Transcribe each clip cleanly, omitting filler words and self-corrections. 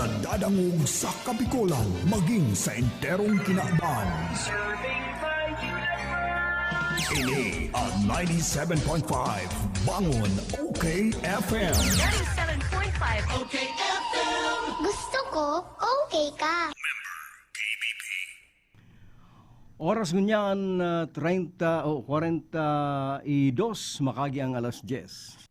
Nadadangog sa Kapikolan, maging sa enterong kinaban. Ini ang 97.5 Bangon OK FM. 97.5 OK FM. Gusto ko, okay ka. Oras ngunyan 30 o 42 makagi ang alas 10.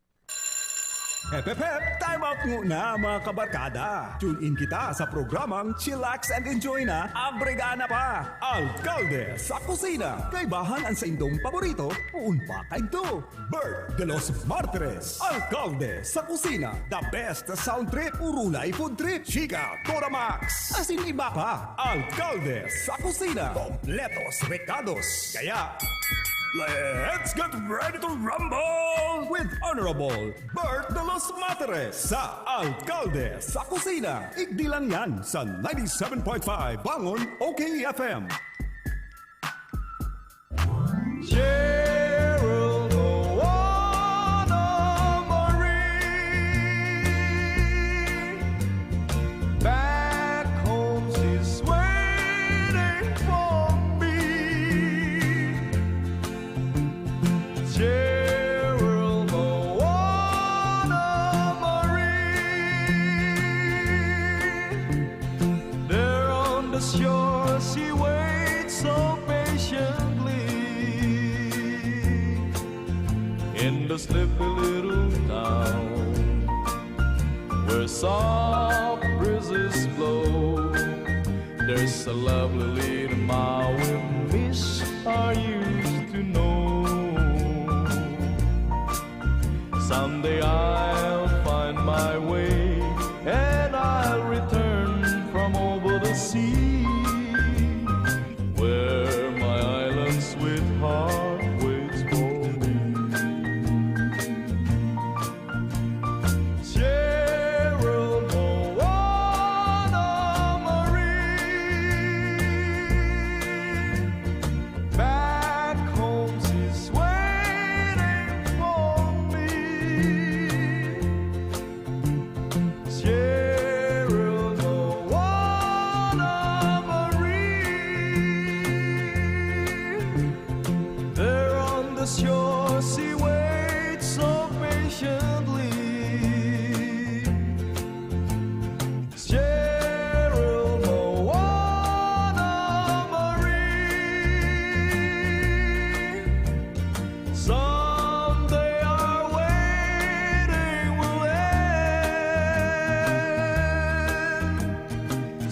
Hep, time out muna mga kabarkada. Tune in kita sa programang Chillax and Enjoy na Abregana pa. Alcalde sa kusina. Kaibahan ang sa indong paborito, uunpa kay do. Bert de los Martires. Alcalde sa kusina. The best sound trip, urulay food trip. Chika, Tora Max. Asin iba pa. Alcalde sa kusina. Kompletos recados. Kaya, let's get ready to rumble with Honorable Bert de los Materes sa Alcalde sa Kusina. Igdi lang yan sa 97.5 Bangon OK FM. Cheryl, Moana, Marie. Back home she's waiting for me. Cheryl, Moana, Marie. There on the shore she waits so patiently. In the sleepy little town where soft breezes blow, there's a lovely little Maui miss I used to know. Someday I'll find my way and I'll return from over the sea, where my island sweetheart waits for me. Cheryl, Moana, Marie. Back home she's waiting for me. Cheryl, Moana, Marie. There on the shore she waits so patiently. Cheryl, Moana, Marie. Someday our waiting will end.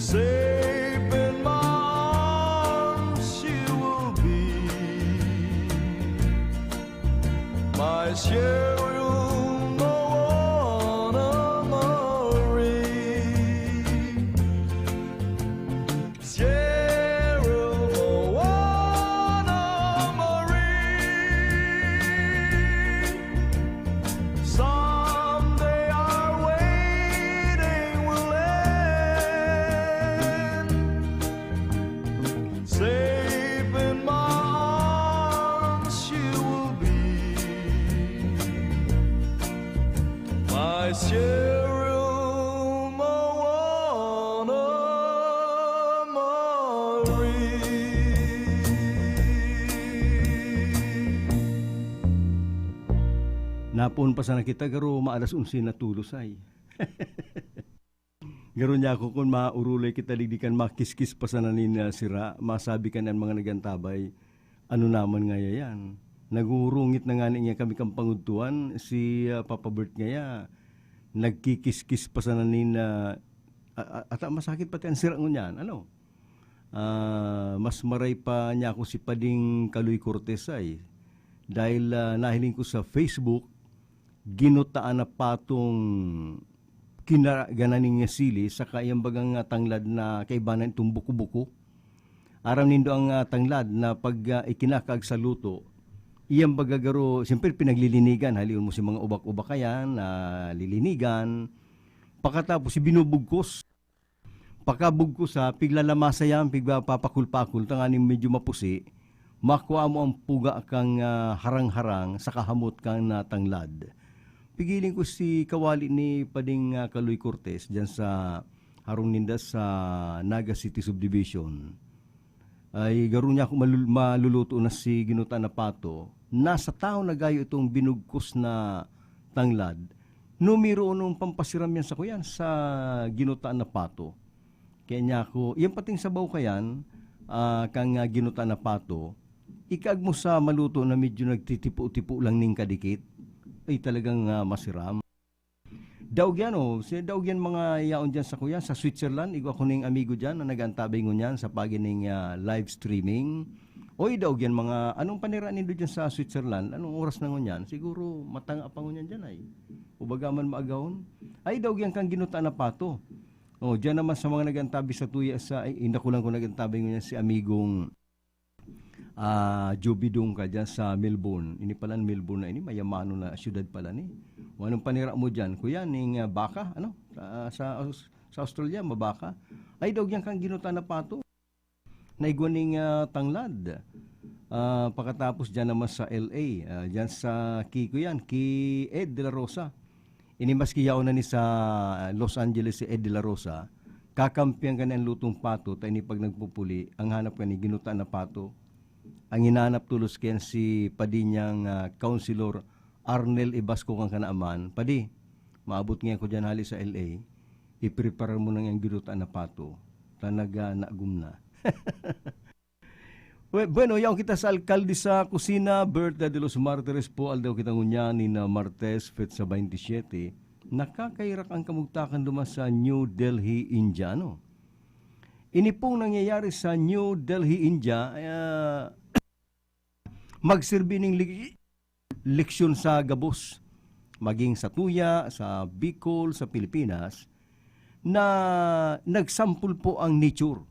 Safe in my arms she will be. My Cheryl, Moana, Marie. Cheryl, Moana, Marie. Someday our waiting will end. Safe in my arms she will be. My Cheryl, Moana, Marie. Napon pa sana kita garo maalas 11 na tulos ay. Garo niya ako kung maurulay kita ligdikan makiskis pa sana nin sira, masabi ka ng mga nagantabay, ano naman nga yan. Nagurungit na nga niya kami kang pangudtuan, si Papa Bert nga nagkikiskis pa sana nin at masakit pati ang sira niyan, ano? Mas maray pa niya ako si Pading Kaloy Cortez ay dahil nahiling ko sa Facebook ginutaan na patong kinagananing nga sili sa kayang bagang tanglad na kaibanan itong buko-buko. Aram nindo ang tanglad na pag ikinakag sa luto, iyang bagagaro, siyempre pinaglilinigan, halion mo si mga ubak-ubak kayan, lilinigan, pagkatapos binubugkos. Pagkabugkos sa piglalamasa yan, pigpapakul-pakul, tanganing medyo mapusi, makuha mo ang puga kang harang-harang sa kahamot kang natanglad. Pigiling ko si kawali ni Pading Kaloy Cortez dyan sa harong ninda sa Naga City Subdivision. Ay garo niya ako maluluto na si ginuta na pato. Nasa tao na gayo itong binugkos na tanglad. Numero nung pampasiram yan sa kuyan sa ginuta na pato. Kaya niya ako, yan pating sabaw kayan, kang ginuta na pato, ikag mo sa maluto na medyo nagtitipo-tipo lang ning kadikit, ay talagang masiram. Daog yan daog yan mga yaon dyan sa kuya, sa Switzerland, igwa ko ning amigo dyan na nag-antabay ngunyan sa pagining live streaming. Oy, daog yan mga, anong paniraan nindo dyan sa Switzerland, anong oras na ngunyan? Siguro matanga pa ngunyan dyan ay, ubagaman maagawon. Ay, daog yan kang ginuta na pato. Dyan naman sa mga nag-antabay sa tuya sa, inakulang ko nag-antabay ngunyan si amigong Joby Dungka dyan sa Melbourne. Ini pala Melbourne na ini, mayamano na syudad pala ni. Anong panira mo dyan? Kuya, ning baka, sa Australia, mabaka. Ay, daw yan kang ginuta na pato. Naigwan ning tanglad. Pagkatapos dyan naman sa LA, dyan sa Ki Ed de la Rosa. Inimaskiyaw na ni sa Los Angeles si Ed de la Rosa. Kakampiyan ka ng lutong pato, tayo ni pag nagpupuli, ang hanap ka ni ginuta na pato. Ang hinanap tulos ken si padinyang Councilor Arnel Ibasco kang kanaaman. Padi, maabot nga ko dyan hali sa LA, i-prepare mo nang yung ginuta na pato. Tanaga naagum na. Bueno, yaw kita sa alkalde sa kusina, Berta de los Martires po, aldaw kita ngunya ni na Martes, Fetsa 27. Nakakairak ang kamugtakan duman sa New Delhi, India, no? Ini pong nangyayari sa New Delhi, India, magsilbi ng leksyon sa gabos, maging sa Tuya, sa Bicol, sa Pilipinas, na nagsampul po ang nature.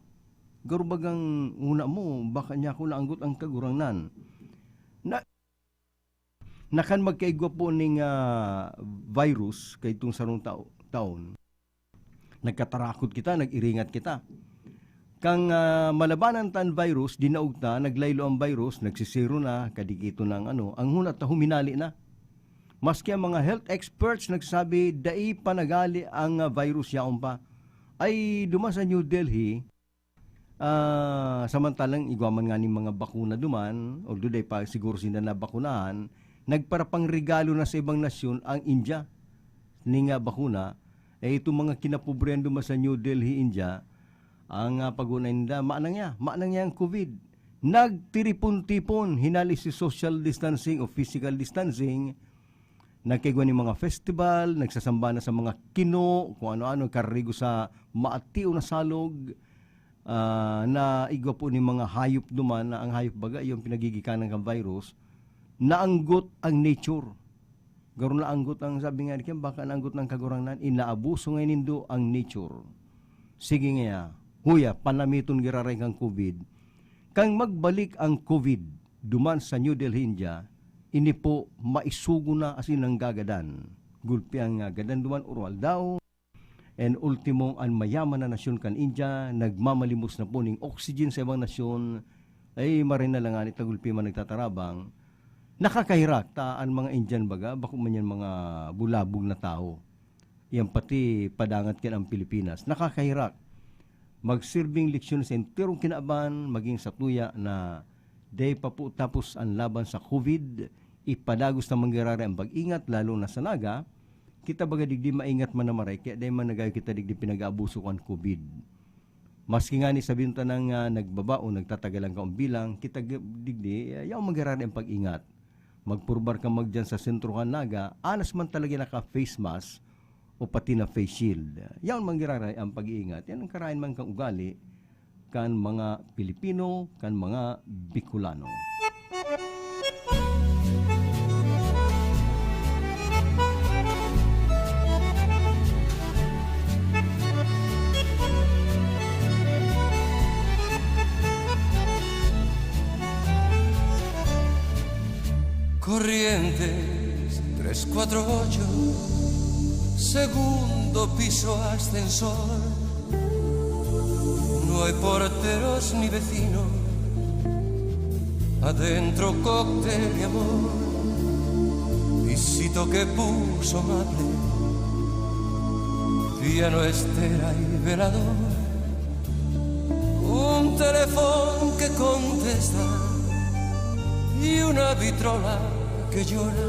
Garubagang una mo, baka niya ako naanggot ang kagurangnan. Nakan magkaigwa po ng virus kay itong sarong taon. Nagkatarakot kita, nag-iringat kita. Kang malabanan tan virus, dinaog ta, naglaylo ang virus, nagsisiro na, kadikito ng ang hunat ta huminali na. Maski ang mga health experts nagsabi, dai panagali ang virus yaon pa. Ay duman sa New Delhi, samantalang igwaman nga ni mga bakuna duman, although day pa siguro sila na bakunahan, nagparapang regalo na sa ibang nasyon ang India. Ni nga bakuna, itong mga kinapobriyan duman sa New Delhi, India, ang pagunay nila, maanang niya ang COVID. Nagtiripon-tipon, hinali si social distancing o physical distancing, nagkaigwa ni mga festival, nagsasamba na sa mga kino, kung ano-ano, karigo sa maatiw na salog, na igwa po ni mga hayop duman, na ang hayop baga, yung pinagigikanan ng virus, naanggot ang nature. Garo naanggot ang sabi nga, baka naanggot ng kagurangnan, inaabuso ngayon nindo ang nature. Sige nga, huya, panamiton giraray kang COVID. Kang magbalik ang COVID duman sa New Delhi, India, ini po maisugo na asin ng gagadan. Gulpi ang gadan duman urwal daw. And ultimo, ang mayaman na nasyon kan India, nagmamalimos na po ng oxygen sa ibang nasyon, ay marin na lang nga gulpi man nagtatarabang. Nakakahirak, taan mga Indian baga, bako man yan mga bulabog na tao. Yan pati padangat kin ang Pilipinas. Nakakahirak. Magsirbing leksyon sa enterong kinaaban, maging sa tuya na day pa po tapos ang laban sa COVID, ipadagos na mangyarari ang pag-ingat, lalo na sa naga, kita baga digdi maingat man na maray, kaya day man nagayo kita digdi pinag-abuso kan COVID. Maski nga ni sabihin ta nang nagbaba o nagtatagalan ka bilang, kita digdi, yaw mangyarari ang pag-ingat. Magpurbar ka magdyan sa sentro kan naga, anas man talaga naka-face mask, o pati na face shield. Yan manggiraray ang pag-iingat. Yan ang karayan man kang ugali kan mga Pilipino, kan mga Bicolano. Corrientes 348 segundo piso ascensor, no hay porteros ni vecinos, adentro cóctel de amor, visito que puso amable, piano, estera y velador, un teléfono que contesta y una vitrola que llora,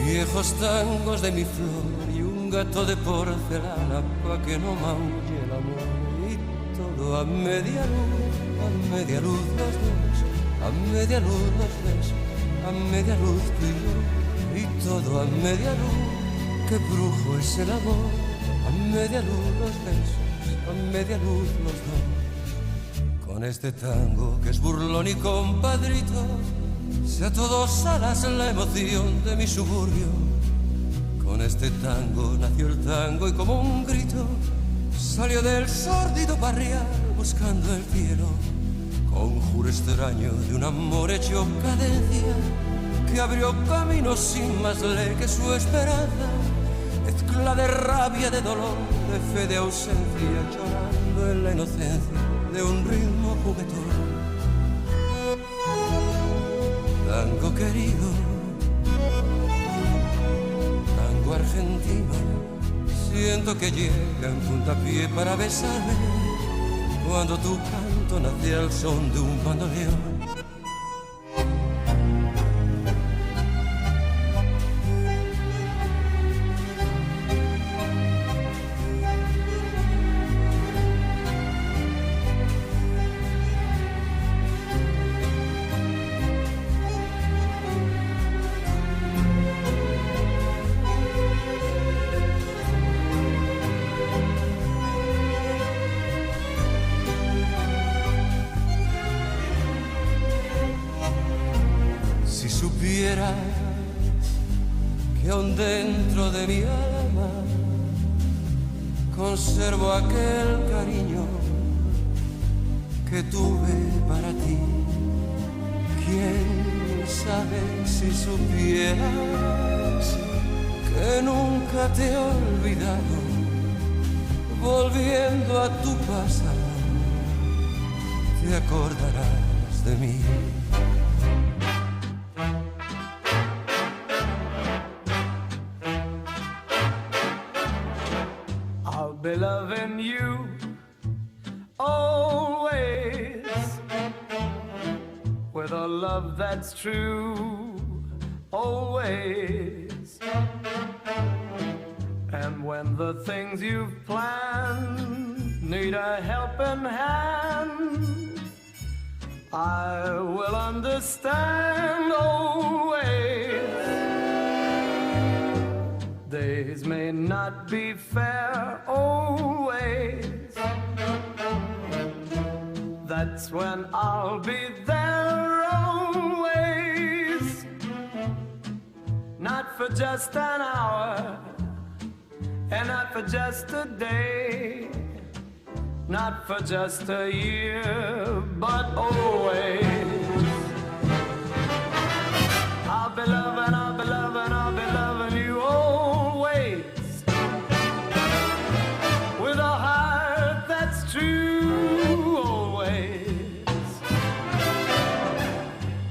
viejos tangos de mi flor y un gato de porcelana pa' que no maulle el amor. Y todo a media luz los dos, a media luz los besos, a media luz tú y yo. Y todo a media luz, qué brujo es el amor, a media luz los besos, a media luz los dos. Con este tango que es burlón y compadrito, si a todos alas la emoción de mi suburbio. Con este tango nació el tango y como un grito salió del sórdido barrial buscando el cielo. Conjuro extraño de un amor hecho cadencia que abrió camino sin más ley que su esperanza. Mezcla de rabia, de dolor, de fe, de ausencia, llorando en la inocencia de un ritmo juguetón. Tango querido, tango argentino, siento que llega en puntapié para besarme cuando tu canto nace al son de un bandoneón. Que aún dentro de mi alma conservo aquel cariño que tuve para ti. Quién sabe si supieras que nunca te he olvidado, volviendo a tu pasado te acordarás de mí. Be loving you always with a love that's true, always. And when the things you've planned need a helping hand, I will understand always. Days may not be fair always. That's when I'll be there always. Not for just an hour, and not for just a day, not for just a year, but always. I'll be loving, I'll be loving, I'll be loving you always, with a heart that's true always.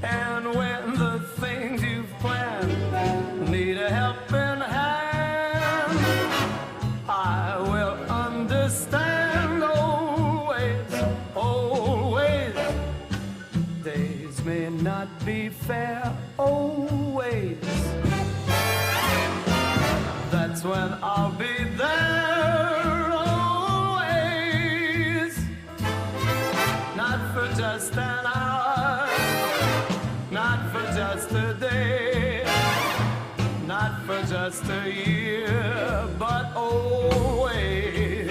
And when the things you've planned need a helping hand, I will understand always, always. Days may not be fair always. That's when I'll be there always. Not for just an hour, not for just a day, not for just a year, but always.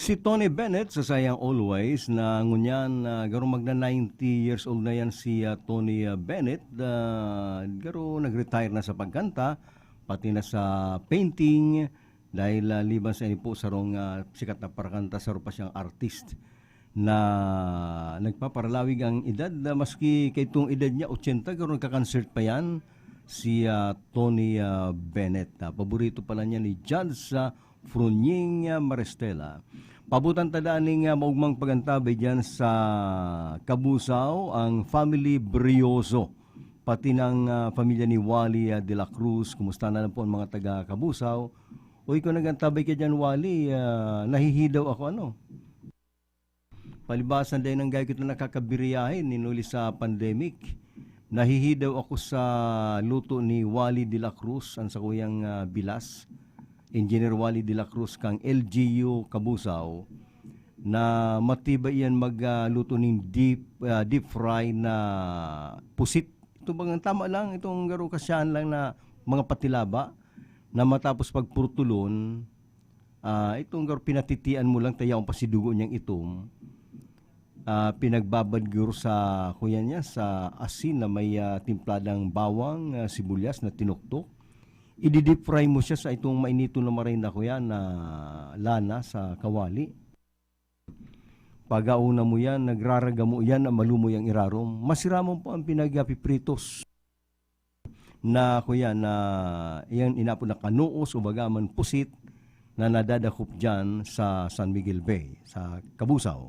Si Tony Bennett sa sayang always na ngunyan garo magna 90 years old na yan si Tony Bennett, garo nag-retire na sa pagkanta pati na sa painting dahil liban sa po sarong sikat na parakanta saro pa siyang artist na nagpaparalawig ang edad maski kay itong edad niya 80 garo nagka-concert pa yan si Tony Bennett. Paborito pala niya ni Judge Frunying Maristela. Pabutan tadaan ng maugmang pagantabay dyan sa Kabusaw, ang family Brioso. Pati ng pamilya ni Wally de la Cruz. Kumusta na lang po ang mga taga Kabusaw? Uy, kung nagantabay ka dyan, Wally, nahihidaw ako Palibasan din ng gaya kita nakakabiriyahin ninuli sa pandemic. Nahihidaw ako sa luto ni Wally de la Cruz, ang sa kuyang bilas. Engineer Wally de la Cruz kang LGU Kabusaw na matibay yan magluto ng deep fry na pusit. Ito bang tama lang itong garo kasyan lang na mga patilaba na matapos pagpurtulon itong garo pinatitian mo lang tayong pasidugo niyang itom. Pinagbabad guro sa kuya niya sa asin na may timpladang bawang, sibuyas na tinuktok. I-deep fry mo siya sa itong mainito na maray na kuya na lana sa kawali. Pagauna mo yan, nagraraga mo yan na malumoy ang irarom. Masiramon po ang pinagpipritos na kuya na yan inapo na kanuos o bagaman pusit na nadadakop dyan sa San Miguel Bay, sa Kabusaw.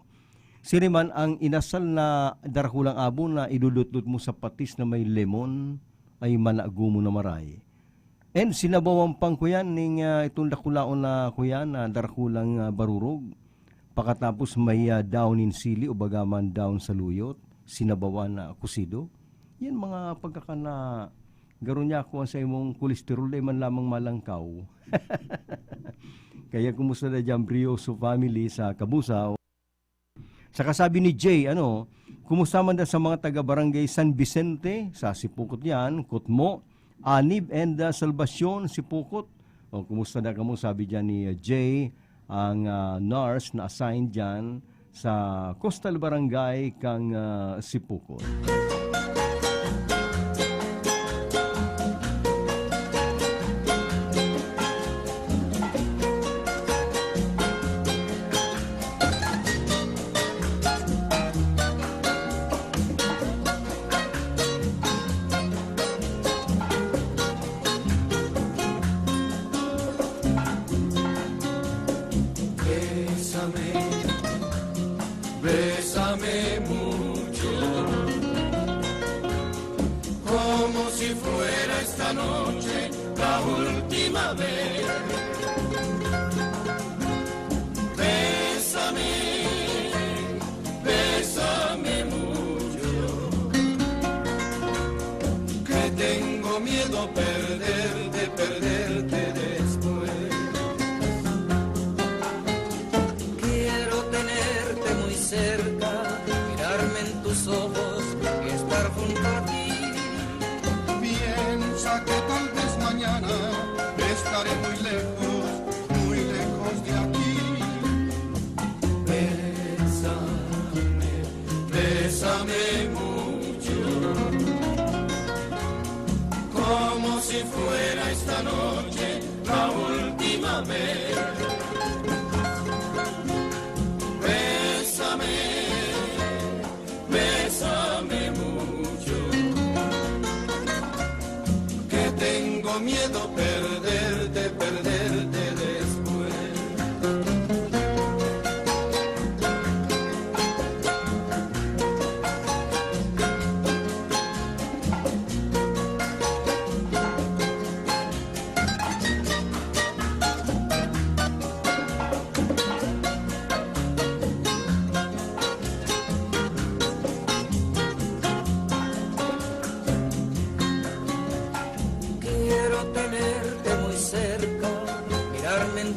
Siniman ang inasal na darakulang abo na idudot-dot mo sa patis na may lemon ay managumo na maray. And sinabawan pang kuyan ning itong dakulaon na kuyan na darakulang barurog. Pagkatapos may downin sili o bagaman down sa luyot, sinabawan na kusido. Yan mga pagkakana garo niya ako sa imong kolesterol ay man lamang malangkaw. Kaya kumusta na dyan Brioso family sa Kabusaw. Saka sabi ni Jay, kumusta man na sa mga taga-barangay San Vicente, sa Sipukot yan, Kutmo, Anib and Salvacion, Sipukot. O kumusta na kamo, sabi dyan ni Jay, ang nurse na assigned dyan sa Coastal Barangay kang Sipukot. Bésame mucho, como si fuera esta noche la última vez. Bésame, bésame mucho, que tengo miedo perderte después. Quiero tenerte muy cerca, mirarme en tus ojos y estar junto a ti. Piensa que tal vez mañana estaré muy lejos de aquí. Bésame, bésame mucho, como si fuera esta noche la última vez. Bésame mucho, que tengo miedo perderte después.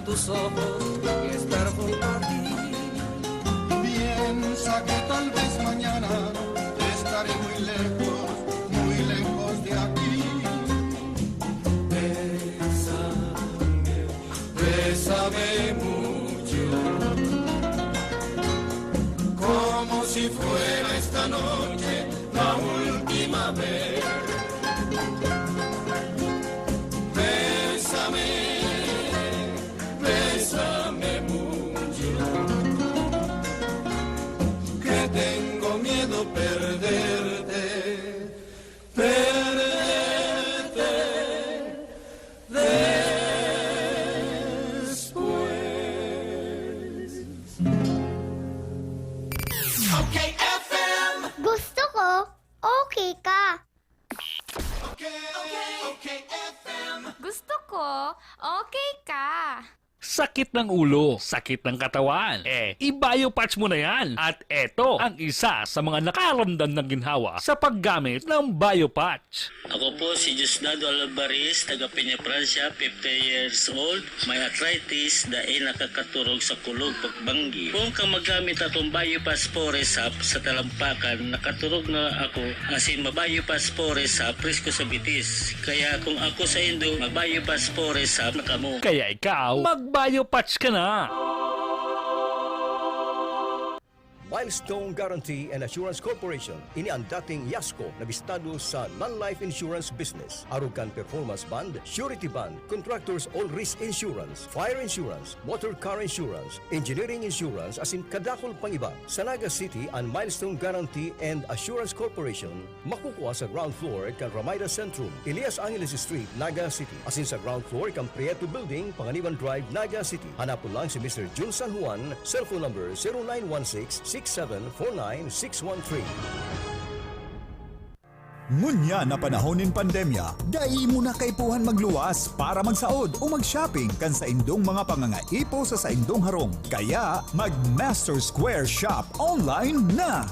Tus ojos y estar junto a ti. Piensa que tal vez mañana estaré muy lejos de aquí. Bésame, bésame mucho, fuera esta noche la última vez. Bésame, bésame mucho, que tengo miedo perderte, perderte después. Okay, FM. Gusto ko, okay ka. Okay, FM. Gusto ko, okay ka. Sakit ng ulo, sakit ng katawan. I-biopatch mo na yan. At eto ang isa sa mga nakaramdam ng ginhawa sa paggamit ng biopatch. Ako po si Diosdado Alvarez, taga Peña, Francia, 50 years old. May arthritis dahil nakakaturog sa kulog pagbanggi. Kung kang magamit atong biopatch Foresap sa talampakan, nakaturog na ako asin mabiopatch Foresap, presko sa bitis. Kaya kung ako sa Indo, mabiopatch Foresap na kamo. Kaya ikaw, mag-biopatch ka na. Milestone Guarantee and Assurance Corporation, ini ang dating Yasco na bistado sa non-life insurance business. Arugan Performance Bond, Surety Bond, Contractors All Risk Insurance, Fire Insurance, Motor Car Insurance, Engineering Insurance, asin kadakol pang iba. Sa Naga City, ang Milestone Guarantee and Assurance Corporation makukuha sa ground floor kan Ramida Centrum, Elias Angeles Street, Naga City. Asin sa ground floor kan Prieto Building, Panganiban Drive, Naga City. Hanapon lang si Mr. Jun San Juan, cellphone number 0916-6749613. Ngunya na panahon ng pandemya, dai mo na kaipuhan magluwas para magsaod o mag-shopping kan sa indong mga pangangaipo sa indong harong. Kaya mag-Master Square Shop online na!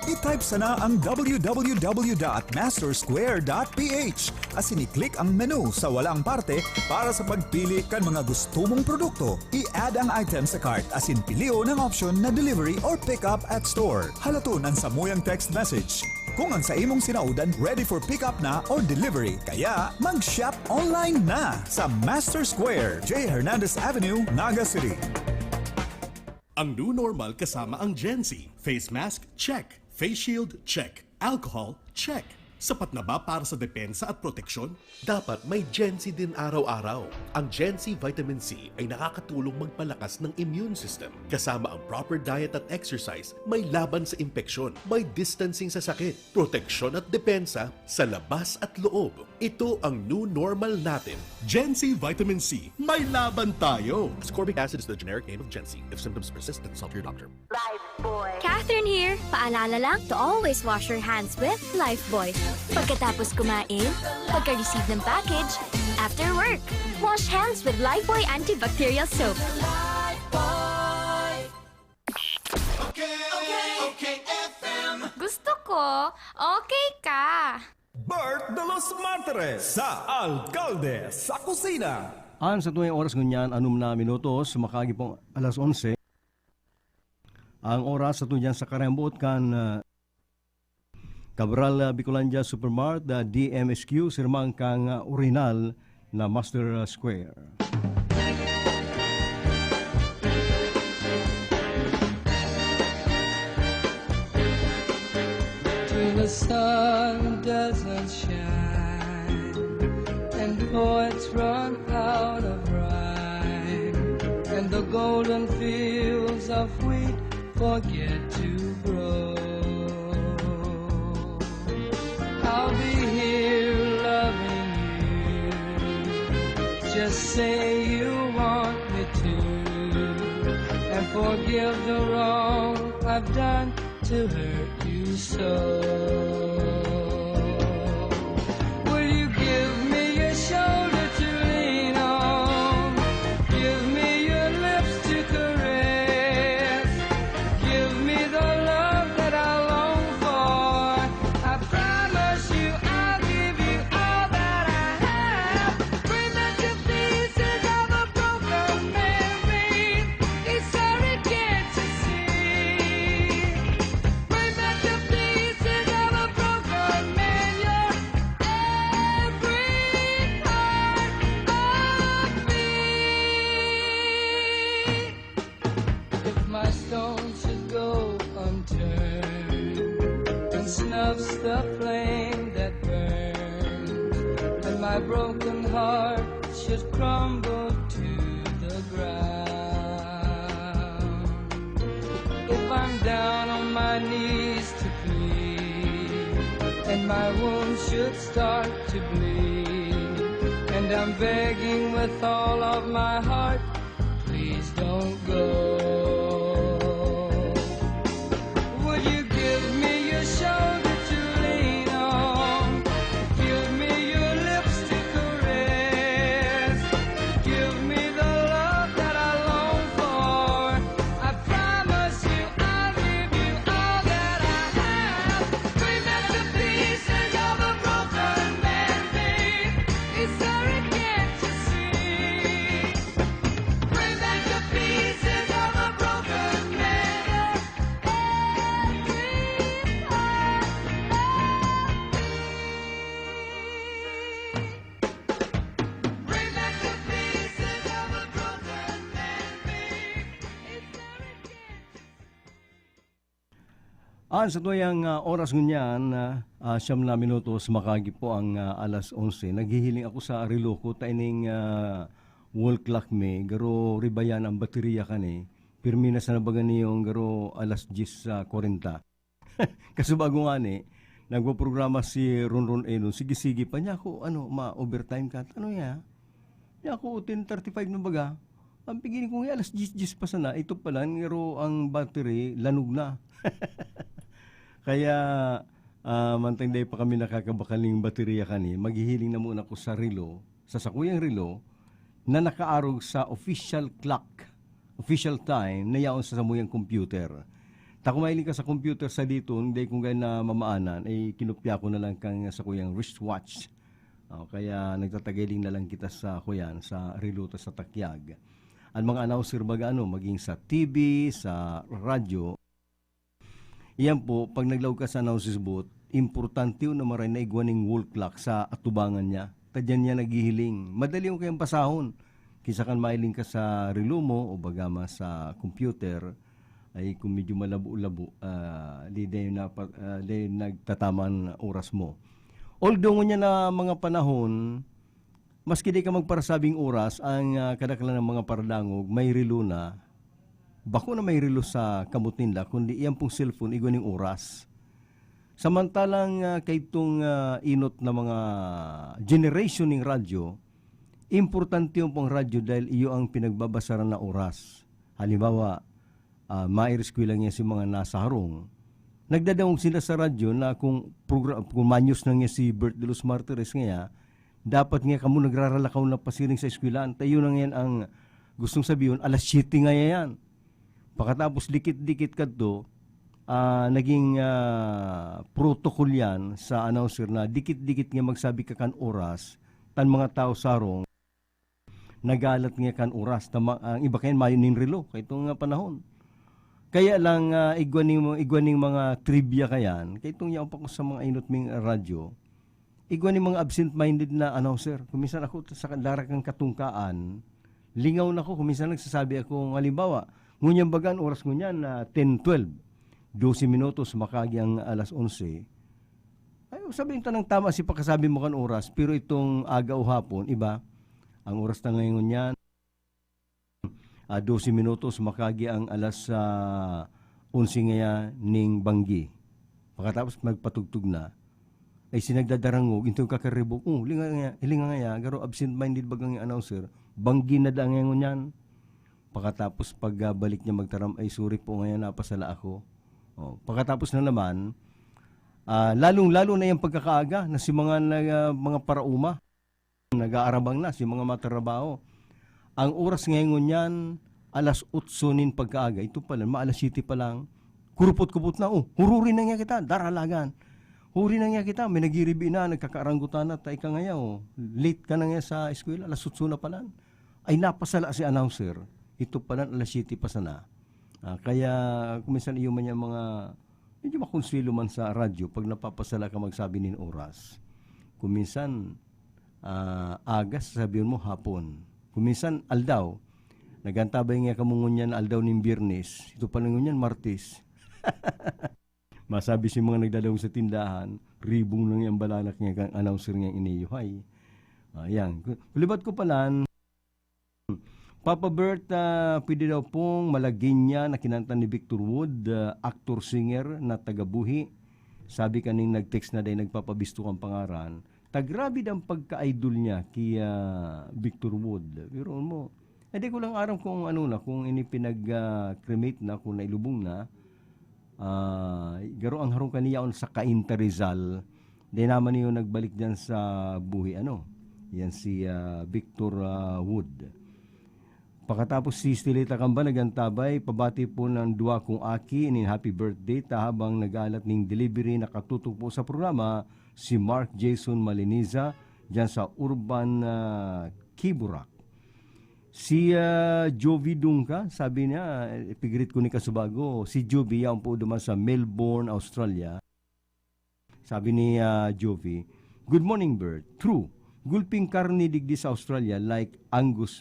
I-type sana ang www.mastersquare.ph asin i-click ang menu sa walang parte para sa pagpili kan mga gusto mong produkto. I-add ang item sa cart asin pilio ng option na delivery or pick up at store. Halaton ang samuyang text message. Kung ang sa imong sinaudan ready for pick up na or delivery, kaya mag-shop online na sa Master Square, J. Hernandez Avenue, Naga City. Ang new normal kasama ang Gen-Z. Face mask, check. Face shield, check. Alcohol, check. Sapat na ba para sa depensa at proteksyon? Dapat may Gen-Z din araw-araw. Ang Gen-Z Vitamin C ay nakakatulong magpalakas ng immune system. Kasama ang proper diet at exercise, may laban sa impeksyon, may distancing sa sakit, proteksyon at depensa sa labas at loob. Ito ang new normal natin. Gen-Z Vitamin C. May laban tayo! Ascorbic acid is the generic name of Gen-Z. If symptoms persist, consult your doctor. Catherine here. Paalala lang to always wash your hands with Lifebuoy. Pagkatapos kumain, pagka-receive ng package, after work, wash hands with Lifebuoy antibacterial soap. Okay, FM. Gusto ko, okay ka. Bert de los Martires sa Alcalde sa Kusina. An sa tuwing oras ngunyan, 6 na minutos, makagi pong alas 11. Ang oras sa tunyan sa Karembot kan Cabral Bicolandia Supermart, DMSQ, sirmang kang orinal na Master Square. Till the sun doesn't shine and poets run out of rhyme and the golden fields of wheat forget to grow. I'll be here loving you. Just say you want me to, and forgive the wrong I've done to hurt you so. Will you give me your shoulder to lean on? Give me your lips to caress. Give me the love that I long for. I promise you I'll give you all that I have. Bring back the pieces of a broken memory. It's sorry, can't you see? Bring back the pieces of a broken the flame that burns, and my broken heart should crumble to the ground. If I'm down on my knees to plead, and my wounds should start to bleed, and I'm begging with all of my heart, please don't go. Would you give me your shoulder to lean on? Give me your lips to caress. Give me the love that I long for. I promise you I'll give you all that I have. Bring back the pieces of a broken man, babe. It's sorry, can't you see? Bring back the pieces of a broken man. Bring back the pieces of a broken man, babe. It's sorry, Sa tuyang oras ngunyan, siyam na minutos makagi po ang alas 11. Naghihiling ako sa Ariloko, taining wall clock me, garo ribayan ang baterya kani. Pirmi na sa nabagan niyong garo alas 10:40. Kasubago nga ni, nagpo-programa si Ronron Enon, sige-sige pa niya ako, ma-overtime ka. Ano ya? Niya ako, 10:35 na baga. Ang piginin ko nga, alas 10 pa sana. Ito pala, garo ang battery, lanog na. Kaya, mantang day pa kami nakakabakaling baterya kani, maghihiling na muna ko sa relo, sa sakuyang relo, na nakaarog sa official clock, official time, na yaon sa samuyang computer. Takumahiling ka sa computer sa dito, hindi kung gaya na mamaanan, ay kinupya ko na lang kang sa kuyang wristwatch. Kaya nagtatagaling na lang kita sa kuyan, sa relo sa takyag. Ang mga announcer baga maging sa TV, sa radyo, iyan po, pag naglaw ka sa announcer's booth, importante yun na maray na igwaning wall clock sa atubangan niya. Tadyan niya naghihiling. Madali yung kayang pasahon. Kisa kan mailing ka sa relo mo o bagama sa computer, ay kung medyo malabo-labo, di nagtataman oras mo. Although niya na mga panahon, maski di ka magparasabing oras, ang kadaklan ng mga paradangog, may relo na, bako na may relo sa kamot nila, kundi iyan pong cellphone, igwaning oras. Samantalang kay itong inot na mga generation ng radyo, importante yung pong radyo dahil iyo ang pinagbabasaran na oras. Halimbawa, mairis ko lang niya si mga nasa harong. Nagdadawang sila sa radyo na kung manyos na niya si Bert de los Martires nga, dapat nga kamo nagraralakaw na pasiring sa eskwelahan. Tayo na ngayon ang gustong sabihin, alas 7 nga yan. Pagkatapos dikit-dikit ka to, naging protocol yan sa announcer na dikit-dikit nga magsabi ka kan oras, tan mga tao sarong, nagalat nga kan oras, ang iba kayan mayonin relo, kaya itong panahon. Kaya lang igwaning mga trivia kayan, kaya itong yaw pa ko sa mga inot ming radyo, igwaning mga absent-minded na announcer. Kuminsan ako sa darakang katungkaan, lingaw na ko, kuminsan nagsasabi ako, halimbawa, ngunyang bagan, oras ngunyan na 10:12, 12 minutos, makagi ang alas 11. Ay, sabihin tanang tama si pagkasabi mo kan oras, pero itong aga o hapon, iba, ang oras na ngayon ngunyan, 12 minutos, makagi ang alas 11 ngaya ning banggi. Pagkatapos magpatugtog na, ay sinagdadarangog, ito yung kakaribok, hilinga nga, garo absent-minded bagang yung announcer, banggi na dang ngayon ngunyan. Pagkatapos pagbalik niya magtaram, ay sorry po ngayon, napasala ako. Pagkatapos na naman, lalong-lalo na yung pagkakaaga na si mga parauma, nag-aarabang na, si mga matrabaho. Ang oras ngayon yan, alas 8 nin pagkaaga. Ito pala, maalas 7 pa lang, kurupot-kupot na, hururin na nga kita, daralagan. Huri na nga kita, may nagiribi na, nagkakaaranggutan na, tayo ka nga late ka na nga sa eskwela, alas 8 na pala. Ay napasala si announcer. Ito pala, alas 7 pa sana. Kaya, kuminsan iyo man yung mga, medyo makonswelo man sa radyo, pag napapasala ka magsabi nin oras. Kuminsan, agas, sabihin mo hapon. Kuminsan, aldaw. Nagantabay nga kamungon yan, aldaw ning Biyernes. Ito pala ngunyan, Martes. Masabi si mga nagdadawong sa tindahan, ribong nang yung balanak niya kang announcer niya iniyuhay. Ayan. Kulibat ko palan, Papa Bert, pwede daw pong malagin niya na kinanta ni Victor Wood, actor-singer na tagabuhi. Sabi kaning nag-text na dahil nagpapabisto kang pangaran. Tagrabi ang pagka-idol niya kay Victor Wood. Pero mo, hindi ko lang aram kung ano na, kung ini pinag-cremate na, kung nailubong na. Garo ang harong kaniya on sa Cainta Rizal. Di naman niyo nagbalik dyan sa buhi. Yan si Victor Wood. Pagkatapos si Stilita Kamba nagantabay, pabati po ng duwa kong aki in happy birthday habang nagalat ng delivery nakatutok po sa programa si Mark Jason Maliniza dyan sa Urban Kiburak. Si Jovi Dungka, sabi niya, ipigrit ko ni Kasubago, si Jovi yan po duman sa Melbourne, Australia. Sabi ni Jovi, good morning Bert, true. Gulping karni digdi sa Australia like Angus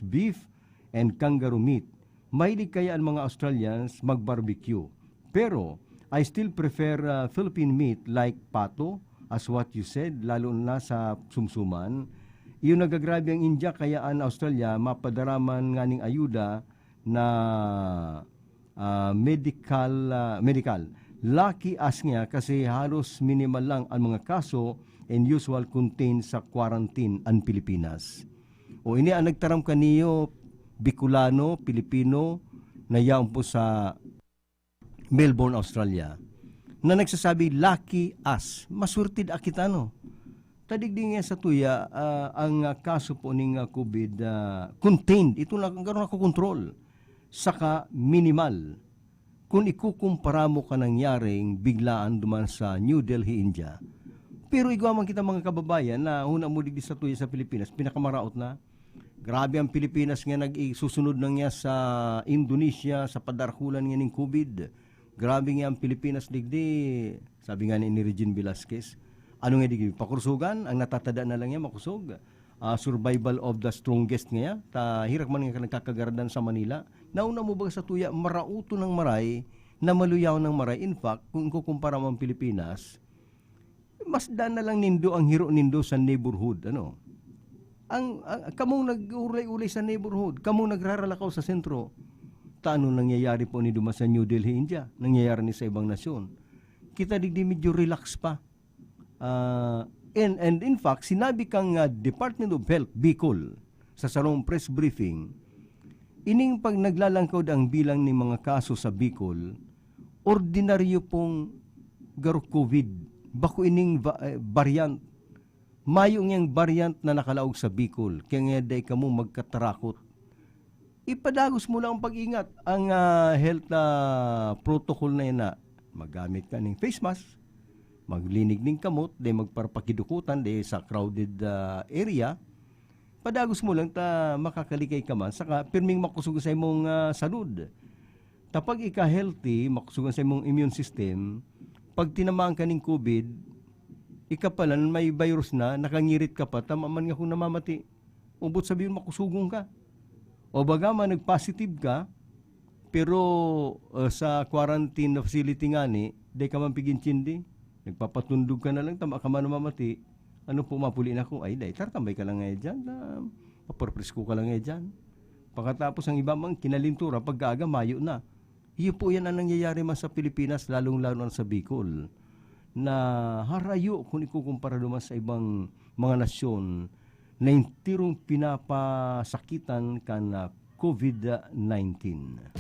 beef and kangaroo meat. Mahilig kaya ang mga Australians mag-barbecue. Pero I still prefer Philippine meat like pato, as what you said, lalo na sa sumsuman. Iyon nagagrabe ang India kaya ang Australia mapadaraman nga ning ayuda na medical. Lucky as nga kasi halos minimal lang ang mga kaso and usual contained sa quarantine ang Pilipinas. O ini ang nagtaram kaniyo Bicolano, Pilipino na yaon po sa Melbourne, Australia na nagsasabi lucky as masurtid akitano. Tadigdi nga sa tuya ang kaso po ning COVID contained, ito lang gano'n ako kontrol, saka minimal. Kung ikukumpara mo ka nangyaring biglaan duman sa New Delhi, India. Pero igawa man kita mga kababayan na una mo digdi sa tuya sa Pilipinas, pinakamaraot na. Grabe ang Pilipinas nga nagsusunod na nga sa Indonesia sa padarhulan nga ning COVID. Grabe nga ang Pilipinas digdi, sabi nga ni Regine Velasquez. Ano nga digdi? Pakursugan, ang natatada na lang niya makusog. Survival of the strongest nga hirak man nga nagkakagaradan sa Manila. Nauna mo ba sa tuya, marauto ng maray, na maluyaw ng maray. In fact, kung kukumpara mo ang Pilipinas, mas daan na lang nindo ang hiro nindo sa neighborhood. Kamong nag-ulay-ulay sa neighborhood, kamong nagraralakaw sa sentro, taano nangyayari po ni Dumas sa New Delhi, India? Nangyayari ni sa ibang nasyon. Kita digdi medyo relax pa. And in fact, sinabi kang Department of Health, Bicol, sa sarong press briefing, ining pag naglalangkod ang bilang ng mga kaso sa Bicol, ordinaryo pong garo COVID, bako ining variant, mayong yung variant na nakalaog sa Bicol, kaya nga day ka mo magkatarakot. Ipadagos mo lang ang pag-ingat, ang health protocol na yan na magamit ka ng face mask, maglinig ng kamot, de magparpakidukutan de sa crowded area, padagos mo lang ta makakalikay ka man, saka pirming makusog sa imong salud. Tapag ika-healthy, makusugan sa imong immune system, pag tinamaan ka ng COVID, ikapalan may virus na, nakangirit ka pa, tamaman nga kung namamati, ubot sabihin makusugong ka. O baga man nag-positive ka, pero sa quarantine facility nga ni, de ka man piginchindi, nagpapatundog ka na lang, tama ka man namamati, ano po mapuli na ko, ay day, tartambay ka lang ngayon dyan, paparpresko ka lang ngayon dyan. Pagkatapos ang iba mang kinalintura, pagkaaga mayo na. Iyo po yan ang nangyayari man sa Pilipinas, lalong-lalo sa Bicol, na harayo kung ikukumpara naman sa ibang mga nasyon na intirong pinapasakitan ka na COVID-19.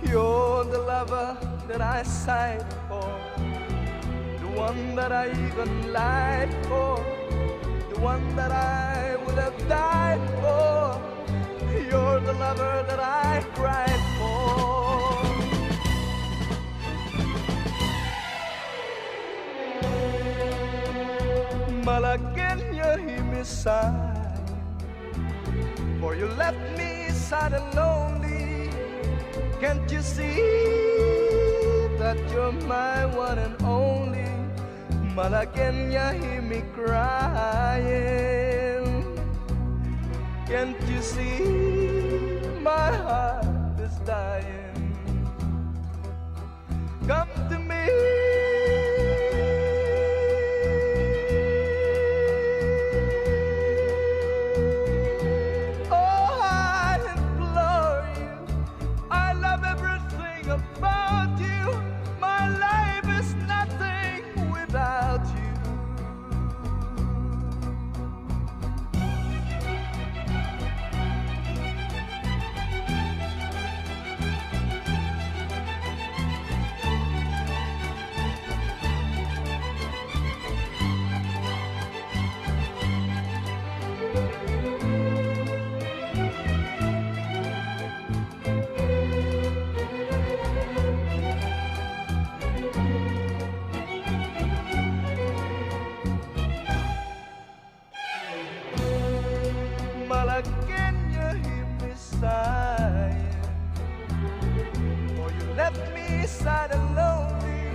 You're the lover that I sighed for, the one that I even lied for, the one that I would have died for. You're the lover that I cried for. Malagueña, hear me sigh, for you left me sad and lonely. Can't you see that you're my one and only? Mala, can you hear me crying? Can't you see my heart is dying? Come to me. Oh, I implore you. I love everything about you. My life is nothing without you. Mala, can you hear me sighing? For you left me sad and lonely.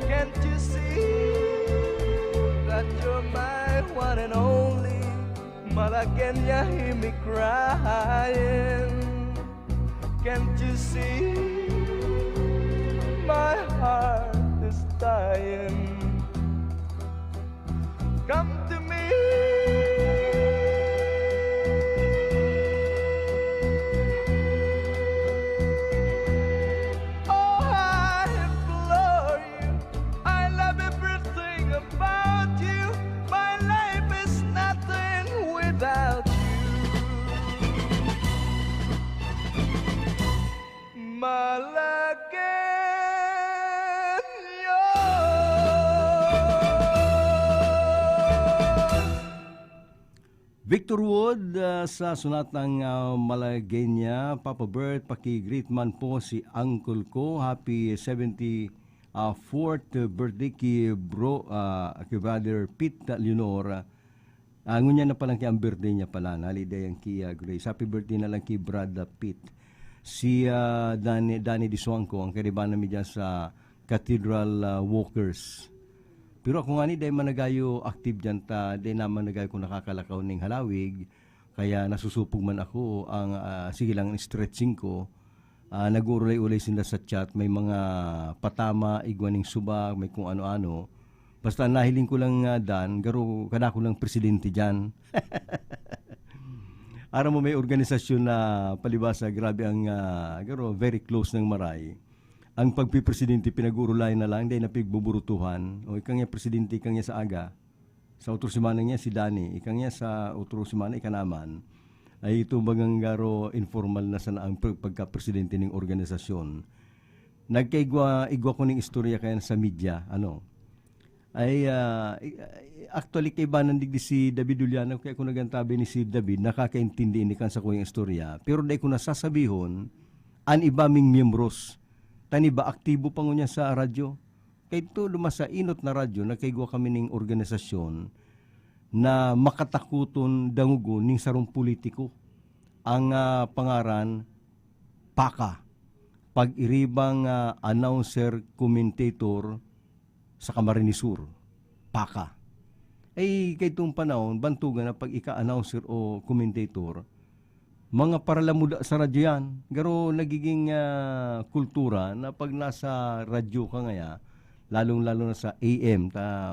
Can't you see that you're my one and only? Mala, can you hear me crying? Can't you see my heart is dying? Come to me. Oh, I implore you. I love everything about you. My life is nothing without you. Victor Wood sa sunatang Malagueña. Papa Bert, paki-greet man po si uncle ko. Happy 74th birthday kay bro, kay brother Pete Leonora. Ngunya na palang kay ang birthday niya pala. Holiday ang kay Grace. Happy birthday na lang kay brother Pete. Si Danny Disuangco, ang kariban namin dyan sa Cathedral Walkers. Pero ako nga ni, dahil managayo active dyan ta, dahil naman nagayo ko nakakalakaw ng halawig, kaya nasusupog man ako, ang sige lang stretching ko, nag-ulay-ulay sila sa chat, may mga patama, igwaning subag, may kung ano-ano. Basta nahiling ko lang Dan, garo kada ko lang presidente dyan. Ara mo may organisasyon na palibasa, grabe ang garo, very close ng Maray. Ang pagpipresidente pinag-urulay na lang, dahil napigbuburutuhan. O ikang niya presidente, ikang niya sa aga. Sa otro semana niya si Dani, ikang niya sa otro semana ikanaman. Ay ito bagang garo informal na sana ang pagka-presidente ng organisasyon. Igwa ko ng istorya kaya sa media, actually kay banan digdi si David Uliano, kaya kung nagantabi ni si David, nakakaintindi ni kan sa kong istorya. Pero dahil ko nasasabihon, an ibaming miyembros, tani ba aktibo pa ngunya sa radyo? Kaya ito lumasa inot na radyo, nakaigwa kami ng organisasyon na makatakuton dangugo ning sarong politiko. Ang pangaran, PAKA, Pag-iribang Announcer Commentator sa Camarines Sur, PAKA. Ay kay itong panahon, bantugan na pag ika-announcer o commentator, mga paralamuda sa radyo yan. Garo nagiging kultura na pag nasa radyo ka ngaya, lalong-lalo na sa AM,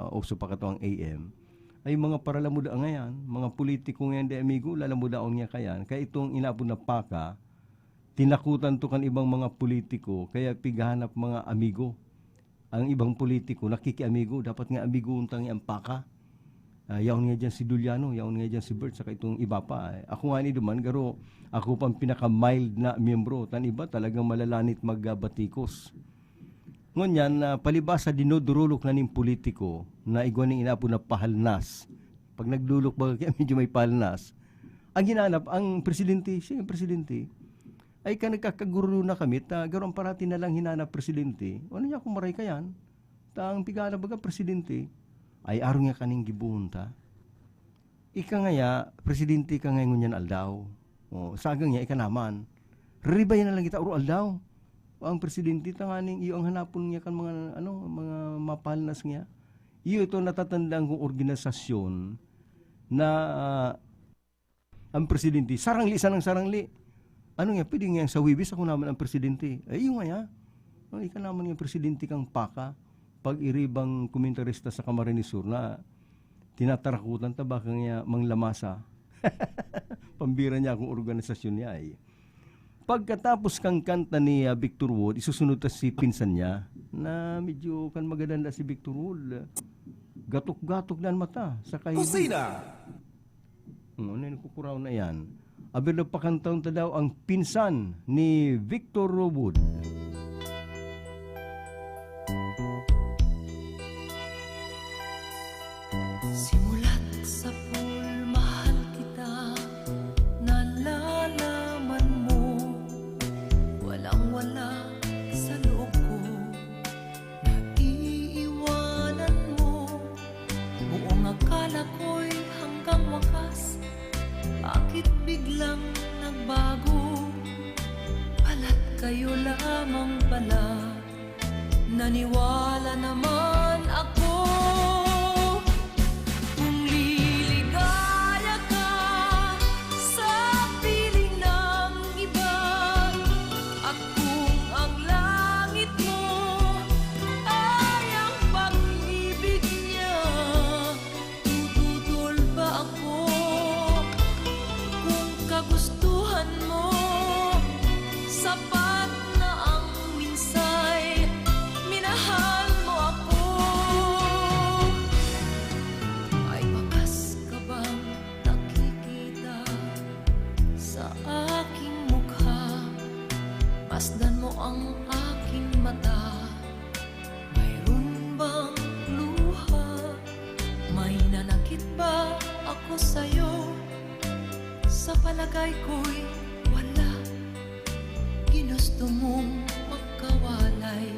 o sa pakatawang AM, ay mga paralamuda ngayon, mga politiko ngayon de amigo, lalamudaon niya kayan. Kaya itong inabot na PAKA, tinakutan to kan ibang mga politiko, kaya pigahanap mga amigo. Ang ibang politiko, nakikiamigo, dapat nga amigo untang ang PAKA. Yaon nga dyan si Duliano, yaon nga dyan si Bert, saka itong iba pa. Ako nga ni duman, garo, ako pang pinaka-mild na miyembro. Tan iba talagang malalanit magbatikos. Ngunyan, palibasa dinudurulok na ning politiko na igwaning inapo na pahalnas. Pag nagdulok ba kaya medyo may pahalnas, ang hinanap, ang presidente, siya yung presidente, ay ka nagkakaguro na kami, garo ang parati na lang hinanap presidente. Ano niya kung maray ka yan? Ang pigala baga presidente, ay araw nga kaning gibunta. Ika ngaya, presidente ka ngayon yan aldaw. O, sagang niya, ika naman. Ribay na lang kita, uro aldaw. O, ang presidente, tanganing iyo ang hanapon niya kan mga, mga mapalnas niya. ito natatandaan kong organisasyon na ang presidente, sarangli, ano nga, pwede nga sa Wibis, ako naman ang presidente. Yung nga ya, ikaw naman yung presidente kang paka, pag iribang komentarista sa Camarines Sur na tinatarakutan ta baka nga manglamasa. Pambira niya akong organisasyon niya ay. Pagkatapos kang kanta ni Victor Wood, isusunod ta si pinsan niya na medyo kan maganda si Victor Wood. Gatok-gatok na ang mata. Sa Kusina! Ano yung kukuraw na yan? Aber na pakantaon ta daw ang pinsan ni Victor Wood. Simulat sa pool, mahal kita, nalalaman mo, walang-wala sa loob ko, naiiwanan mo, buong akala ko'y hanggang wakas, bakit biglang nagbago, pala't kayo lamang pala, naniwala naman ako. Masdan mo ang aking mata, mayroon bang luha? May nanakit ba ako sa'yo? Sa palagay ko'y wala. Ginusto mong magkawalay,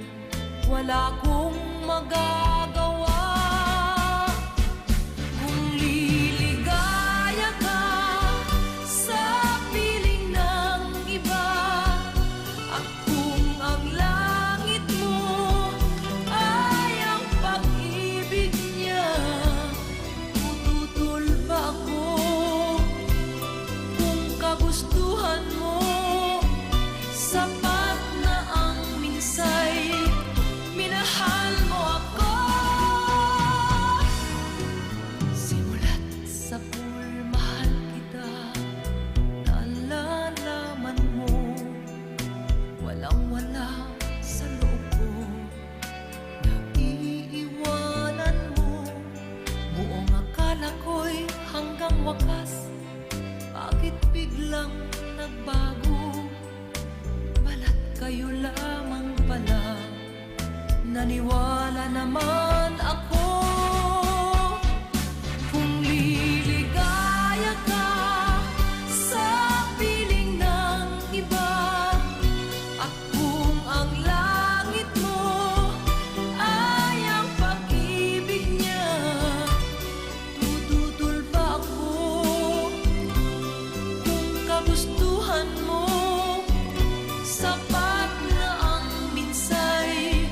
wala kong magagawa. Kung liligaya ka sa piling ng iba, at kung ang langit mo ay ang pag-ibig niya, tututol ba ako? Kung kagustuhan mo, sapat na ang minsay, minahal mo ako. Simulat sa pool, mahal kita, nalalaman mo, walang-wala sa loob ko, naiiwanan mo, buong akala ko'y hanggang wakas, bakit biglang nagbago, balat kayo lamang pala, naniwala naman ako. Kung liligaya ka sa piling ng iba, at kung ang langit mo ay ang pag-ibig niya, tututol ba ako? Kung kagustuhan mo, sapat na ang minsay,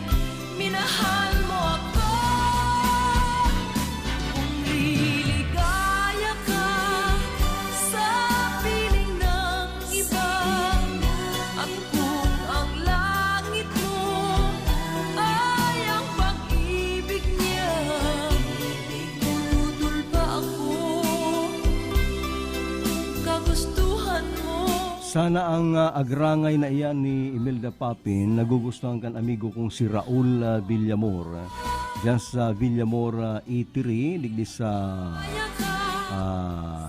minahal mo ako. Kung liligaya ka sa piling ng iba, at kung ang langit mo ay ang pag-ibig niya, tututol ba ako? Kung kagustuhan mo. Sana ang agrangay na iyan ni Imelda Papin nagugustuhan kan amigo kong si Raul Villamor. Diyan sa Villamor Eatery, digdi sa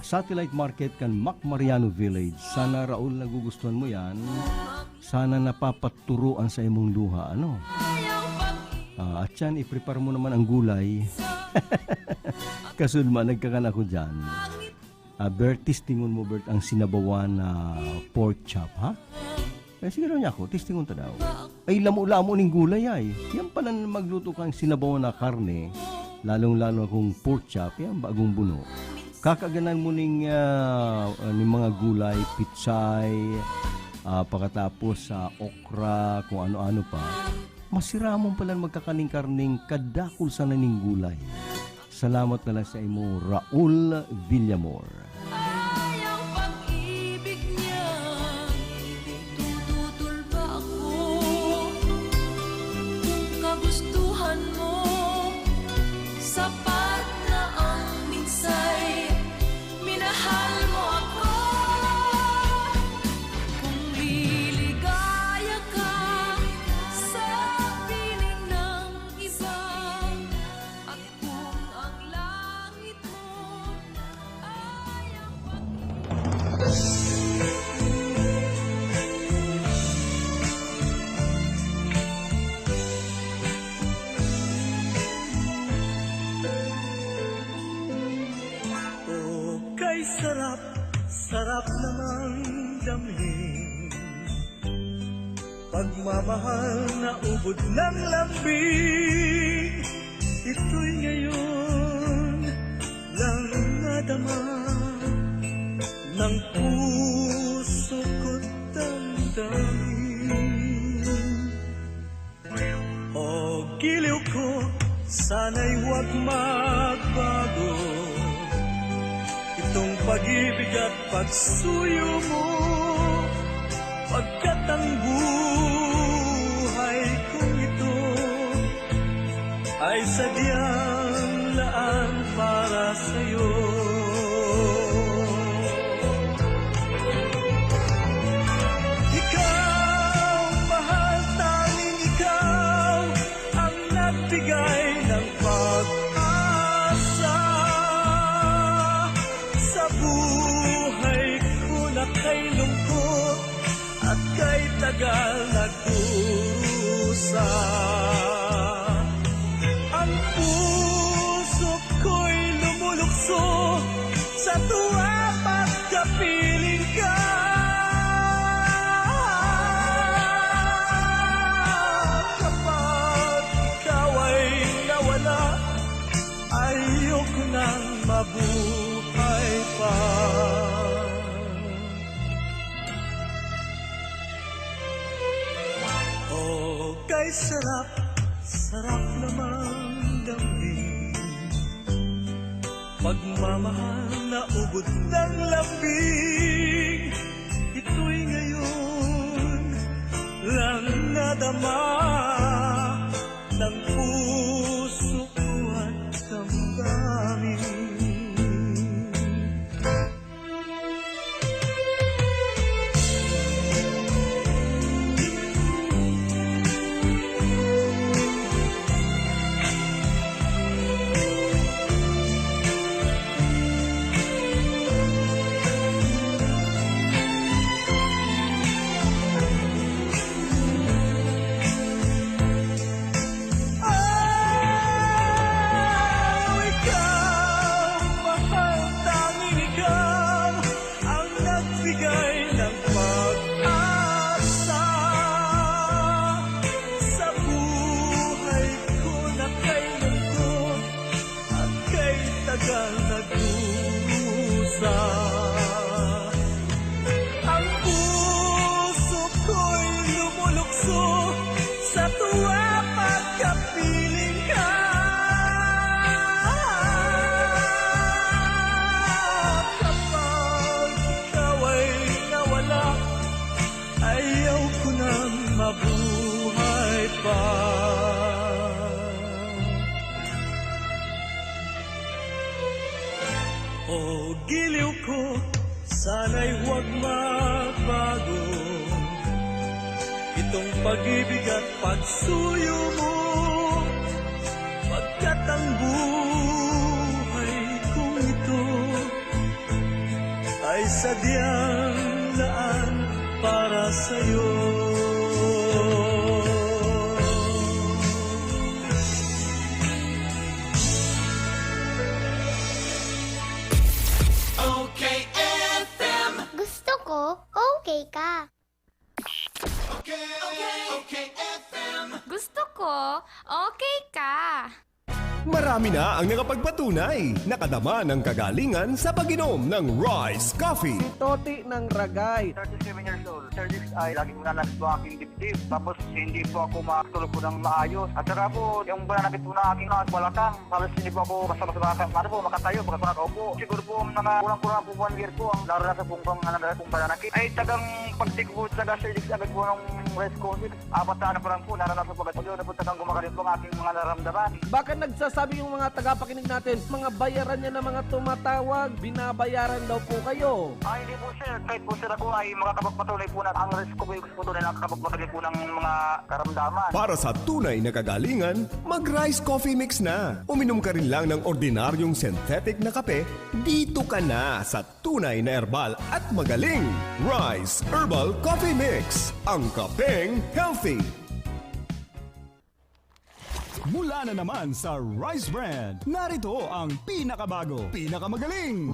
Satellite Market kan Mac Mariano Village. Sana Raul nagugustuhan mo yan. Sana napapaturuan sa imong luha. Ano? At yan, i-prepare mo naman ang gulay. Kasunod nagkakan ako dyan. Bert, tistingon mo Bert ang sinabawan na pork chop, ha? Siguro niya ako, tistingon ta daw. Ay, lamo-lamo ning gulay ay. Yan pala na magluto kang sinabawan na karne, lalong-lalo akong pork chop, yan bagong buno. Kakaganan mo ning mga gulay, pitsay, pagkatapos sa okra, kung ano-ano pa. masira mo pala magkakaning-karning kadakol sa naning gulay. Salamat na lang sa imo, Raul Villamor. Ang pag-ibig niya, tututol ba ako? Kung kagustuhan mo, sapat na ang minsay, minahal mo ako. Kung liligaya ka sa piling ng iba, at kung ang langit mo ay ang Oh, kay sarap, sarap namang damhin. Pagmamahal na ubod ng lambing, ito'y ngayon lang nadama ng puso ko't damdamin. O giliw ko, sana'y huwag magbago itong pag-ibig at pagsuyo mo, pagkat ang buhay kong ito ay sadyang laan para sa'yo. Ikaw, mahal, tanging ikaw ang nagbigay ng pag-asa sa buhay ko na kay lungkot at kay tagal nagdurusa. Ang puso ko'y lumulukso sa tuwa pagkapiling ka. Kapag ikaw ay nawala, ayoko nang mabuhay pa. Oh, kay sarap, sarap namang damhin. Pagmamahal na ubod ng lambing, ito'y ngayon lang nadama ng puso ko at damdamin. Ang puso ko'y lumulukso sa tuwa pagkapiling ka. Kapag ikaw ay nawala, ayaw ko nang mabuhay pa. O giliw ko, sana'y huwag magbago itong pag-ibig at pagsuyo mo, pagkat ang buhay kong ito ay sadyang laan para sa'yo. Gusto ko, okay ka. Gusto ko, okay ka. Marami na ang nakapagpatunay. Nakadama ng kagalingan sa pag-inom ng Rise Coffee. Toti ng Ragay. 37 years old. Sir Dix ay laging nananakit po aking dibdib. Tapos hindi po ako makatulog po ng maayos. At saka po, yung nananakit po na aking balakang. Halos hindi po ako basta-basta makatayo. Pagka po nakaupo. Siguro po mga kulang-kulang po 1 year po. Ang naranasan pong pananakit. Ay tagang pagtik po taga Sir Dix agad po ng Rise Coffee. 4 na po lang po. Naranasan po agad. Pag na po tagang gumagalit po ang aking mga naramdaman. Baka nagsasabi yung mga tagapakinig natin, mga bayaran niya na mga tumatawag, binabayaran daw po kayo. Ay, hindi po sir. Kahit po sir ako ay makakapagpatuloy po na ang Rise Coffee gusto po doon ay nakakapagpatuloy po ng mga karamdaman. Para sa tunay na kagalingan, mag-Rise Coffee Mix na. Uminom ka rin lang ng ordinaryong synthetic na kape, dito ka na sa tunay na herbal at magaling. Rise Herbal Coffee Mix. Ang kapeng healthy. Mula na naman sa Rise Brand, narito ang pinakabago, pinakamagaling.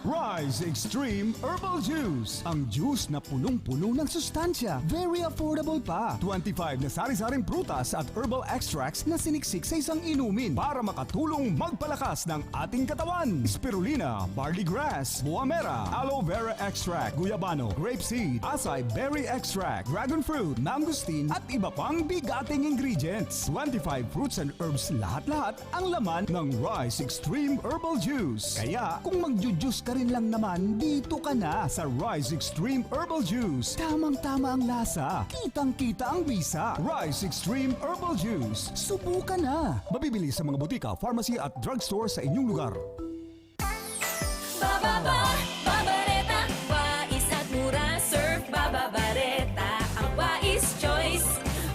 Rise Extreme Herbal Juice. Ang juice na punong-puno ng sustansya. Very affordable pa. 25 na sari-saring prutas at herbal extracts na siniksik sa isang inumin para makatulong magpalakas ng ating katawan. Spirulina, barley grass, buwa mera, aloe vera extract, guyabano, grapeseed, acai berry extract, dragon fruit, mangosteen at iba pang bigating ingredients. 25 fruits and herbs lahat-lahat ang laman ng Rise Extreme Herbal Juice. Kaya kung magjujuice ka rin lang naman, dito ka na sa Rise Extreme Herbal Juice. Tamang-tama ang lasa. Kitang-kita ang bisa. Rise Extreme Herbal Juice. Subukan na. Mabibili sa mga butika, pharmacy at drugstore sa inyong lugar. Babareta, wais at mura, surf Babareta, ang wais choice.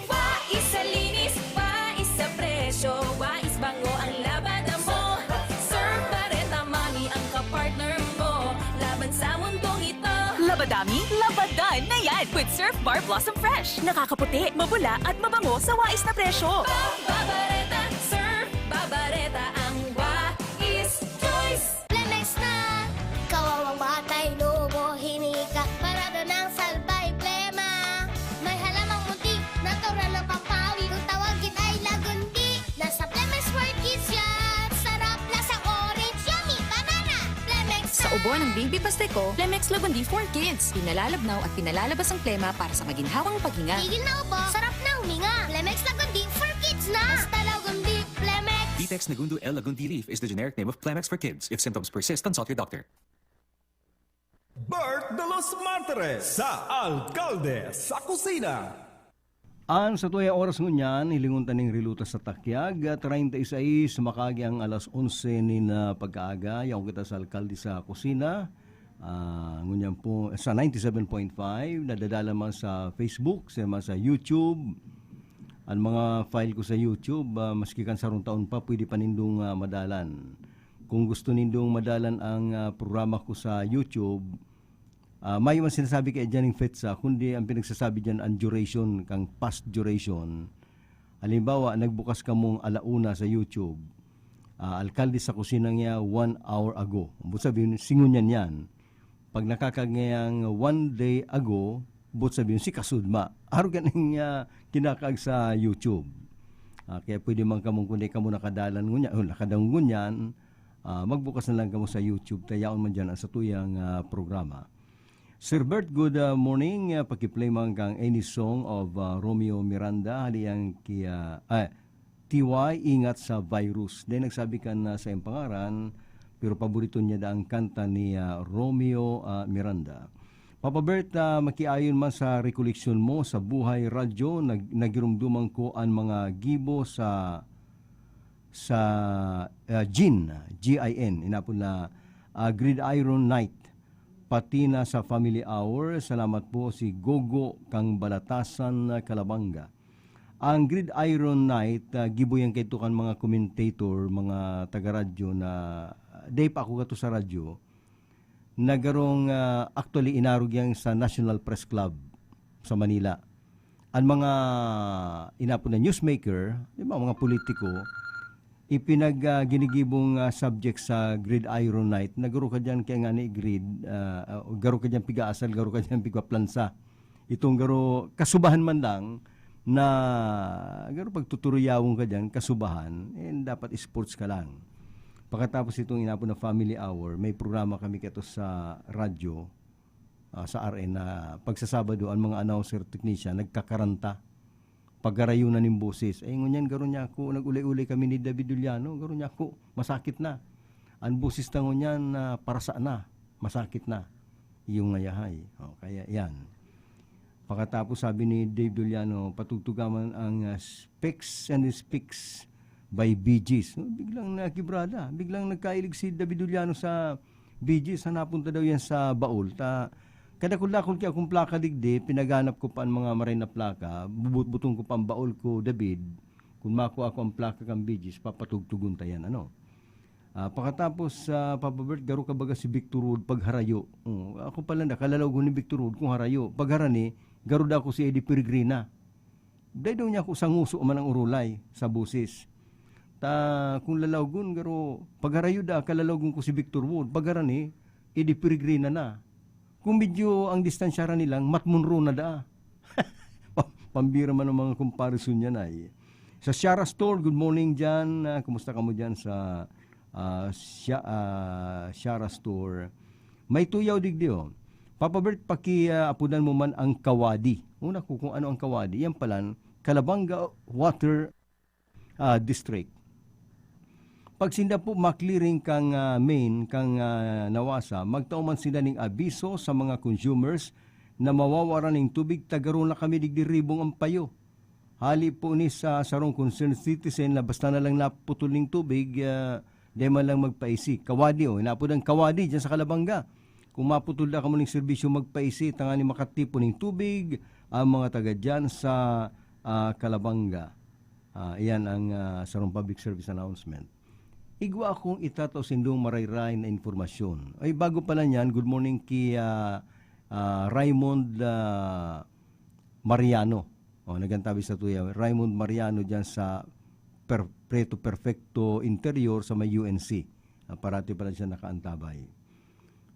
Wais sa linis, wais sa presyo, wais bango ang labada mo. Surf Bareta, mami ang kapartner mo, laban sa mundong ito. Labadami, labadan na yan with Surf Bar Blossom Fresh. Nakakaputi, mabula at mabango sa wais na presyo. Babareta, surf Babareta, ang wais choice. Plemex na! Kawawang batay, lobo, hinika. Parado ng salbay, plema. May halamang munti, natural ng pampawi. Kung tawagin ay lagundi. Nasa Plemex for Kids yan. Sarap, lasa orange, yummy, banana. Plemex na! Sa ubo ng Baby Pasteco, Plemex Lagundi for Kids. Pinalalabnaw at pinalalabas ang plema para sa maginhawang paghinga. Tigil na ubo, sarap na huminga. Plemex Lagundi for Kids na! Basta Lagundi, Plemex. Vitex Nagundu L. Lagundi Leaf is the generic name of Plemex for kids. If symptoms persist, consult your doctor. Bert de los Martires sa Alcalde sa Kusina. An sa tuyang oras ngunyan, hilingon taning riluta sa Takyag, 36 makagi ang alas 11 ni na pagkaaga, yaw kita sa Alcalde sa Kusina. Ngunyan po sa 97.5, nadadala man sa Facebook, sa YouTube. Ang mga file ko sa YouTube, maski kan sarong taon pa, pwede pa nindong madalan. Kung gusto nindong madalan ang programa ko sa YouTube, may man sinasabi kay Janing Fetsa, kundi ang pinagsasabi dyan ang duration, kang past duration. Halimbawa, nagbukas ka mong alauna sa YouTube, Alcalde sa Kusina niya 1 hour ago. But sabihin, singon yan. Pag nakakagayang 1 day ago, but sabihin, si Kasudma. Araw ganing kinakaag sa YouTube. Kaya pwede man kamong kundi kamo nakadalan ngunyan, nakadang ngunyan, magbukas na lang kamo sa YouTube, tayaon man dyan sa tuyang programa. Sir Bert, good morning. Pakiplay man kang any song of Romeo Miranda. Haliyang TY, ingat sa virus. Dahil nagsabi ka na sa iyong pangaran, pero paborito niya ang kanta ni Romeo Miranda. Papa Bert, makiayon man sa recollection mo sa Buhay Radyo, nagirumduman ko ang mga gibo sa GIN, inapon na Gridiron Night, pati na sa Family Hour. Salamat po si Gogo kang Balatasan Kalabanga. Ang Gridiron Night, giboyan kay tukan mga commentator, mga taga-radyo na day pa ako kato sa radyo, nagarong actually inarugyang sa National Press Club sa Manila. Ang mga inapon na newsmaker, mga politiko, ginigibong subject sa Gridiron Night. Nagaro ka dyan kaya nga ni garo ka dyan pigaasal, garo ka dyan pigaplansa. Itong garo, kasubahan man lang, na garo pagtuturuyawon ka dyan, kasubahan, dapat sports ka lang. Pagkatapos itong inapon na family hour, may programa kami kato sa radyo, sa RN na pagsasabado ang mga announcer technician nagkakaranta. Paggarayunan ng boses. Ngunyan garo niya ako, nag-ulay-ulay kami ni David Juliano, garo niya ako, masakit na. Ang boses na ngunyan parasa na, masakit na. Yung ngayahay. Kaya yan. Pagkatapos sabi ni Dave Juliano, patugtugaman ang Specs and Speaks by Bee Gees. Biglang nakibrada. Biglang nagkailig si David Juliano sa Bee Gees. Napunta daw yan sa baul. Kada kulakol kaya akong plaka digdi, pinaganap ko pa ang mga maray na plaka, bubut-butong ko pa ang baul ko, David. Kung makuha ako ang plaka kang Bee Gees, papatugtugon tayan. Pagkatapos Papa Bert, garo ka baga si Victor Wood pagharayo. Ako pala kalalaw ko ni Victor Wood kung harayo. Pagharani, garo da ako si Eddie Peregrina. Dahil daw niya ako sanguso man ang urulay sa busis. Kung lalawgon, garo, pagharayo da, kalalawgon ko si Victor Wood. Pagharani, Eddie Peregrina na. Kung medyo ang distansyara nilang, Matt Monroe na da. Pambira man ang mga comparison niya na. Sa Shara Store, good morning dyan. Kumusta ka mo dyan sa Shara Store? May tuyaw digdio. Papa Bert, apunan mo man ang kawadi. Una ko kung ano ang kawadi. Yan pala, Calabanga Water District. Pag sinda po maklearing kang main, kang nawasa, magtauman sila ng abiso sa mga consumers na mawawaran ng tubig, tagaroon na kami digdiribong ang payo. Hali po ni sa sarong concerned citizen na basta na lang naputol ng tubig, di man lang magpaisi. Kawadi inapod ang kawadi dyan sa Calabanga. Kung maputol na ka mo ng serbisyo magpaisi, tangani makatipo ng tubig, ang mga taga dyan sa Calabanga. Iyan ang sarong public service announcement. Igwa akong itataw sindong marayray na informasyon. Ay, bago pala niyan, good morning kay Raymond Mariano. Nagantabi sa tuya. Raymond Mariano dyan sa Preto Perfecto Interior sa may UNC. Parati pala siya nakaantabay.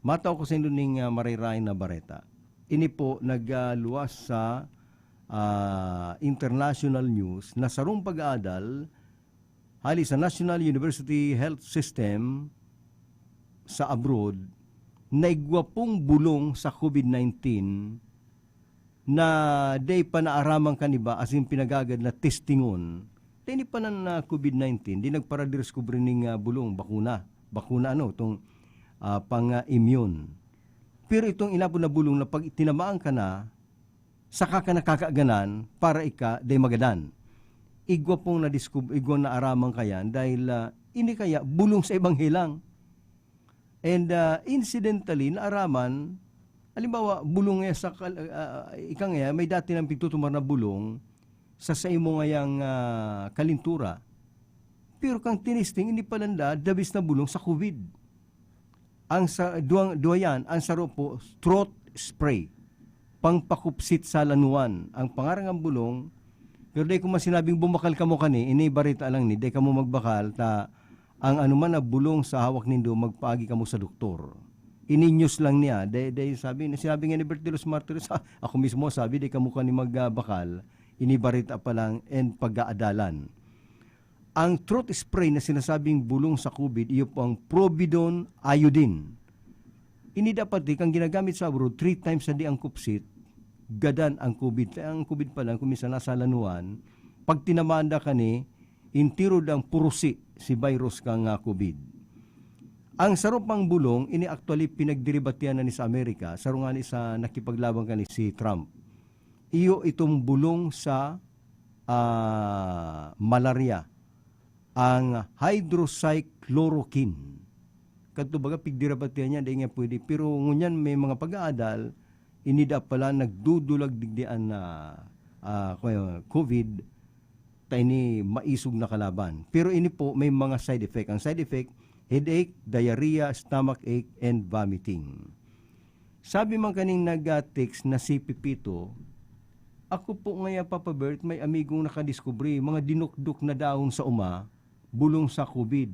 Mataw ko sa indong marayray na bareta. Ini po nagluwas sa international news na sarong pag-aadal hali sa National University Health System sa abroad, naigwapong bulong sa COVID-19 na day pa naaramang kaniba as in pinagagad na testingon. Dahil pa na COVID-19, di nagparadiscover ng bulong, bakuna. Bakuna itong pang-immune. Pero itong inapon na bulong na pag tinamaan ka na, saka ka nakakaganan para day magadan. Igwa pong na-discover, igwa na aramang kayan dahil ini kaya bulong sa ebanghelang. And incidentally, naaraman, halimbawa, bulong nga sa, may dati ng pigtutumar na bulong sa imo ngayang kalintura. Pero kang tinisting, hindi palanda, dabis na bulong sa COVID. Ang sa duwayan, ang saro po, throat spray, pangpakupsit sa lanuan. Ang pangarangang bulong, pero day kung masinabing bumakal ka mo kani, inibarita lang ni, day ka mo magbakal, ang anuman na bulong sa hawak nindo, magpaagi ka mo sa doktor. Ini-news lang niya, sinabi nga ni Bert de los Martires, ako mismo sabi, day ka mo kani magbakal, inibarita pa lang, and pag-aadalan. Ang throat spray na sinasabing bulong sa COVID, iyo po ang Providon Iodine. Ini dapat kang ginagamit sa abroad, 3 times a day ang kupsit, gadan ang COVID. Ang COVID pa lang, kung minsan nasa lanuan, pag tinamanda ka ni, intiro ang purusi si virus kang COVID. Ang sarupang bulong, ini actually pinagdiribatian na ni sa Amerika, sarungan ni sa nakipaglaban ka ni si Trump. Iyo itong bulong sa malaria, ang hydroxychloroquine. Kadto baga pigdiribatian niya, di nga pwede. Pero ngunyan may mga pag-aadal, inida pala nagdudulag digdian na COVID, ini maisog na kalaban. Pero ini po may mga side effect. Ang side effect, headache, diarrhea, stomach ache, and vomiting. Sabi man kaning nag-text na si Pipito, ako po ngaya Papa Bert, may amigong nakadiskubre, mga dinukduk na daon sa bulong sa COVID.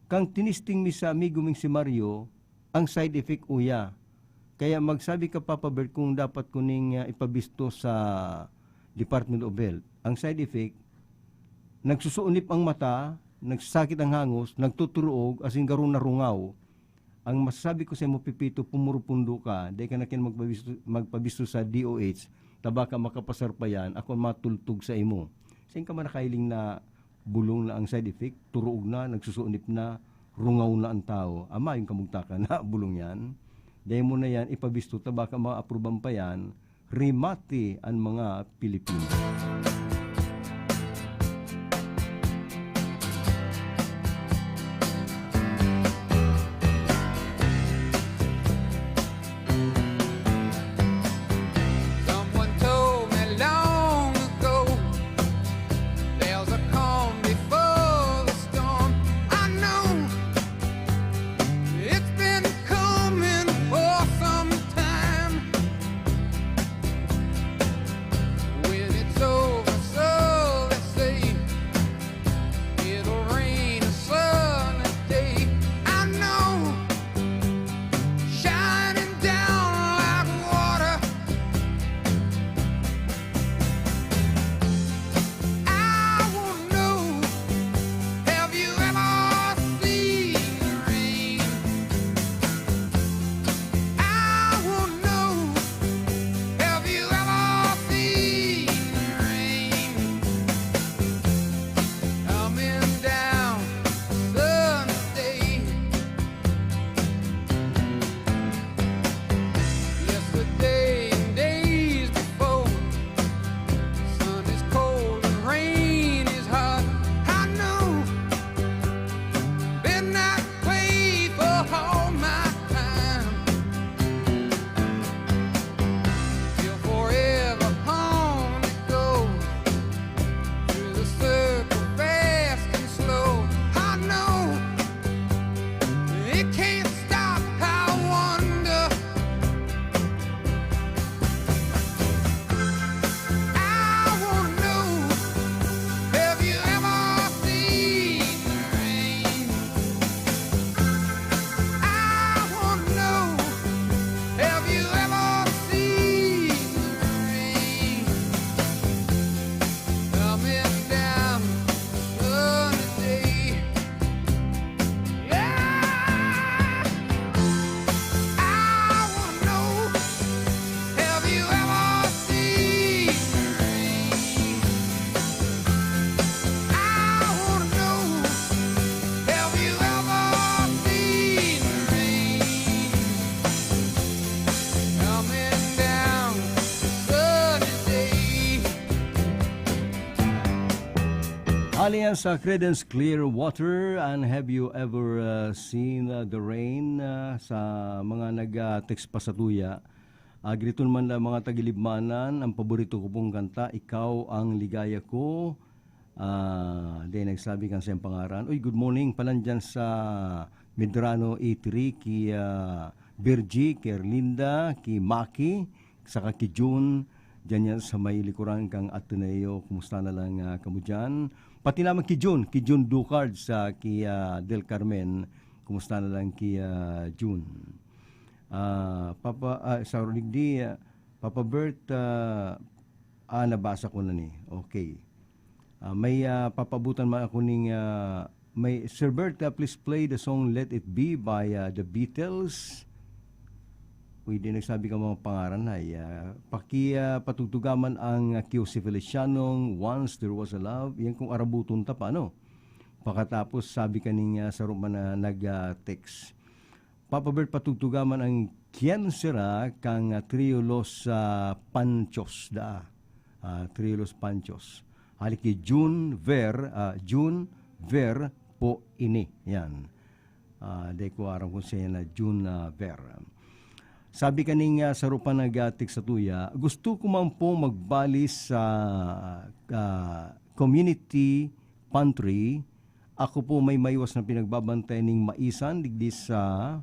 Kang tinisting mi sa amigo ming si Mario, ang side effect uya. Kaya magsabi ka Papa Bert kung dapat kuning ipabisto sa Department of Health. Ang side effect, nagsusuunip ang mata, nagsasakit ang hangos, nagtuturuog, as in garon na rungaw. Ang masasabi ko sa mo, Pipito, pumurupundo ka, di ka na kin magpabisto sa DOH, tabaka makapasar pa yan, ako matultog sa imo. Saan ka man nakailing na bulong na ang side effect, turuog na, nagsusuunip na, rungaw na ang tao. Ama, yung kamugtaka na bulong yan. Dahil mo na yan, ipabisto, tabaka ma-aproban pa yan, rimati ang mga Pilipino. Someone told me long ago there's a calm before the storm. I know it's been coming for some time. When it's over, so they say it'll rain a sunny day. I know, shining down like water. I wanna know, have you ever seen the rain? I wanna know, have you ever seen the rain? Coming down sunny day. Yesterday and days before, sun is cold and rain is hot. I know, been that way for all my time. Till forever on it goes, through the circle fast and slow. I know, it can't stop. I wonder, I wanna know, have you ever seen the rain? I wanna know, have you ever seen the rain? Coming down sunny day. Yeah, I wanna know, have you ever seen the rain? I wanna know, have you ever seen the rain? Coming down sunny day. Alias sa Credence Clearwater, and have you ever seen the rain sa mga nag-text pa sa tuya? Agriton man lang mga tagilibmanan, ang paborito ko pong kanta, Ikaw ang Ligaya Ko. Then nagsabi kang siyang pangaran, uy, good morning palan dyan sa Medrano E3, ki Virgie, ki Erlinda, ki Maki, saka ki June, dyan yan sa may likuran kang Ateneo, kumusta na lang kamu dyan? Pati naman ki June Ducard sa ki Del Carmen, kumusta na lang ki June? Sa Rigdi, Papa Bert, nabasa ko na ni. Okay. May papabutan man ako ning may Sir Bert, please play the song Let It Be by the Beatles. Pwede nagsabi ka mga pangaran ay patugtugaman ang Q.C. Felicianong Once There Was a Love. Yan kung arabuton ta pa, no? Pagkatapos sabi kaning sa rumah na nag-text. Papa Bert, patugtugaman ang Quien Sera kang Trio Los Panchos da. Trio Los Panchos. Haliki June Ver po ini. Yan. Di ko aram kung siya na June Ver. Sabi kaning sa rupa nag-atik sa tuya, gusto ko man po magbali sa community pantry. Ako po may maiwas na pinagbabantay ning maisan digdi sa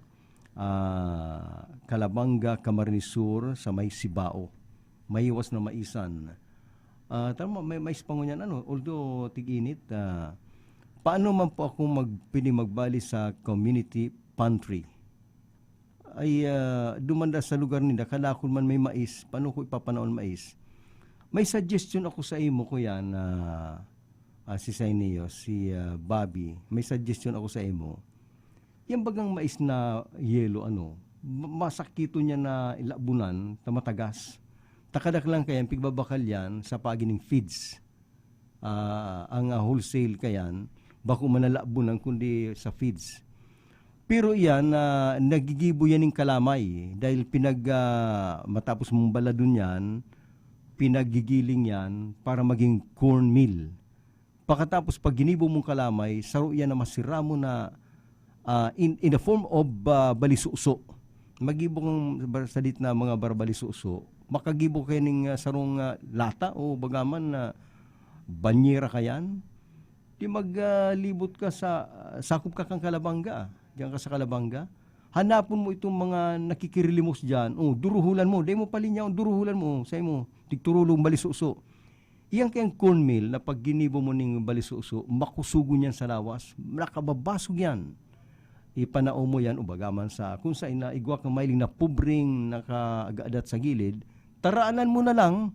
Calabanga, Camarines Sur sa may Sibao. Maiwas na maisan. Tama, may pangunyan although tig-init. Paano man po ako magbali sa community pantry? Ay dumanda sa lugar nila, kalakon man may mais, paano ko ipapanaon mais? May suggestion ako sa imo ko yan, si Saineo, si Bobby. May suggestion ako sa imo. Yan bagang mais na yelo, masakito niya na ilabunan, matagas. Takadak lang kayan, pigbabakal yan sa pagining feeds. Ang wholesale kayan, bako manalabunan kundi sa feeds. Pero yan, nagigibo yan ng kalamay dahil matapos mong baladun yan, pinagigiling yan para maging cornmeal. Pagkatapos pag ginibo mong kalamay, saro yan na masira mo na in the form of balisuso. Magibong salit na mga barbalisuso, makagibo kayo ng sarong lata o bagaman na banyera kayan. Di maglibot ka sa sakop ka kang Kalabanga. Diyan ka sa Kalabanga. Hanapon mo itong mga nakikirilimos dyan. Duruhulan mo. Dahil mo palinyaw, duruhulan mo. Say mo, tigturulong balisuso. Iyang kayang cornmeal na pag ginibo mo ng balisuso, makusugo niyan sa lawas. Nakababasog yan. Ipanao mo yan, bagaman sa kung sa ina, igwa kang mailing na pubring nakagadat sa gilid, taraanan mo na lang,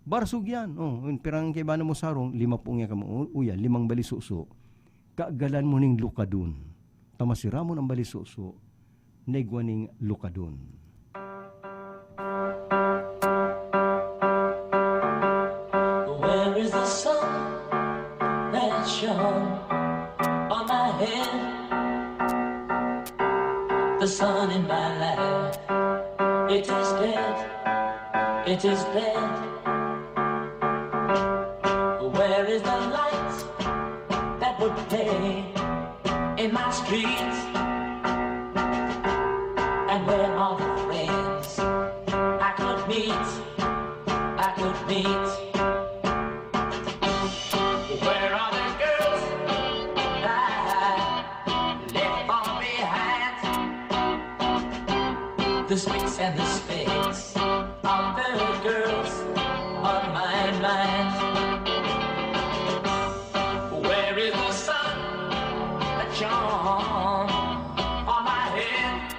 barsog yan. Pirang kay bana mo sarong, 5 nga ka mo, 5 balisuso. Kaagalan mo ning lukadun. Tamasira mo ng balisuso, naigwa ning lukadun. Where is the sun that shone on my head? The sun in my life, it is dead, it is dead. Where is the light that would play in my streets? And where are the friends I could meet, I could meet? Where are the girls that left far behind? The spicks and the specks of the girls on my mind. Where is the sun that shone on my head?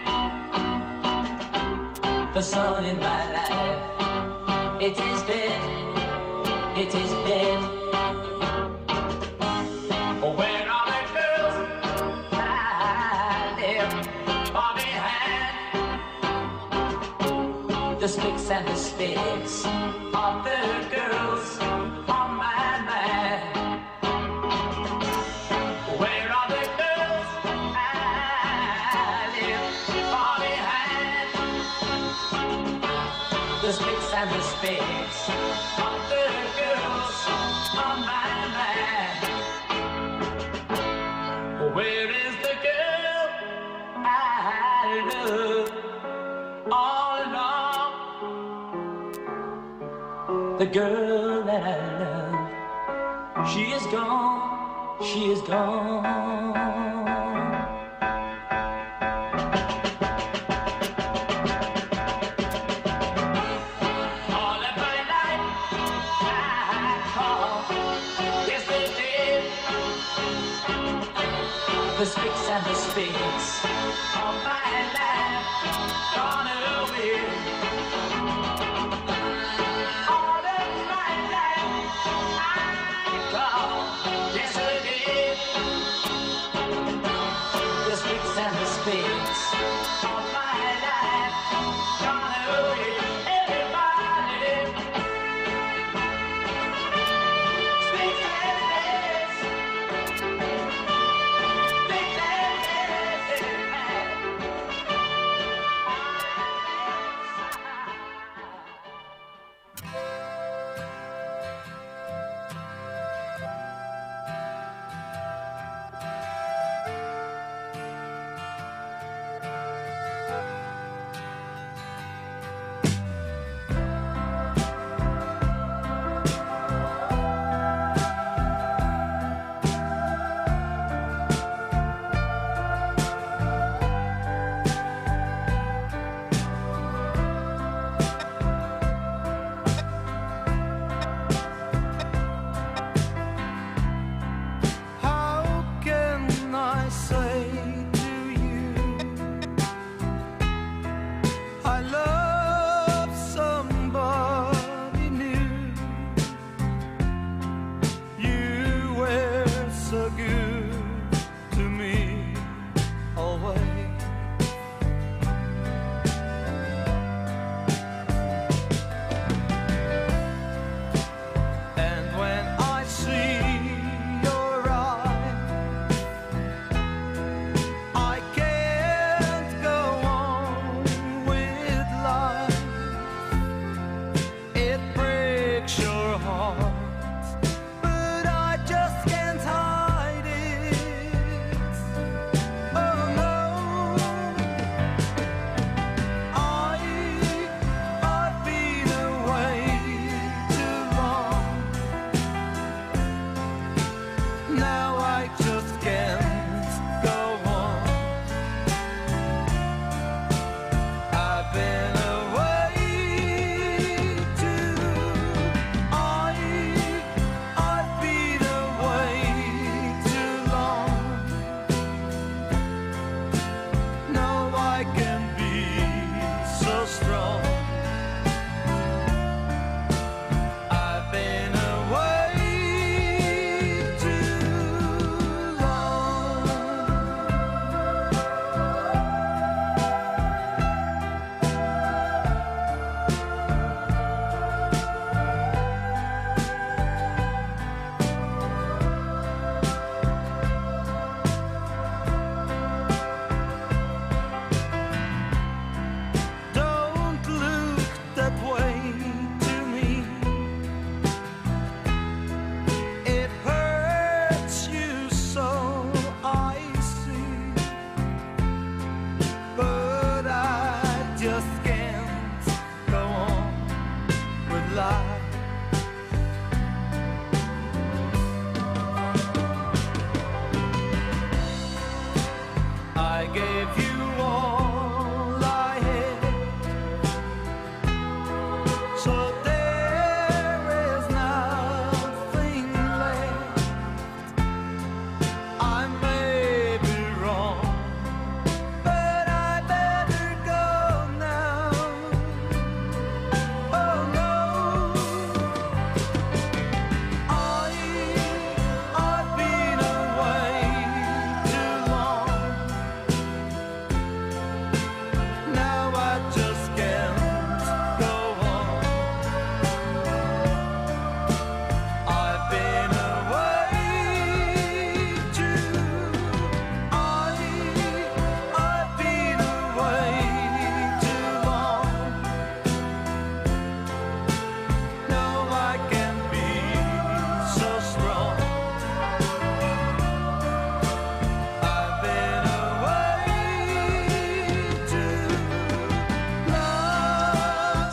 The sun in my life, it is dead, it is dead. Where are the girls that left far behind? The spicks and the specks of the girls on my mind. Where are the girls I left far behind? The spicks and the specks of the girls on my mind. Where is the girl I love all along? The girl that I love, she is gone, she is gone. All of my life I call yesterday. The spicks and the specks of my life gone away. All of my life I call yesterday. The spicks and the specks of my life gone away. Everybody, spicks and specks, spicks and specks.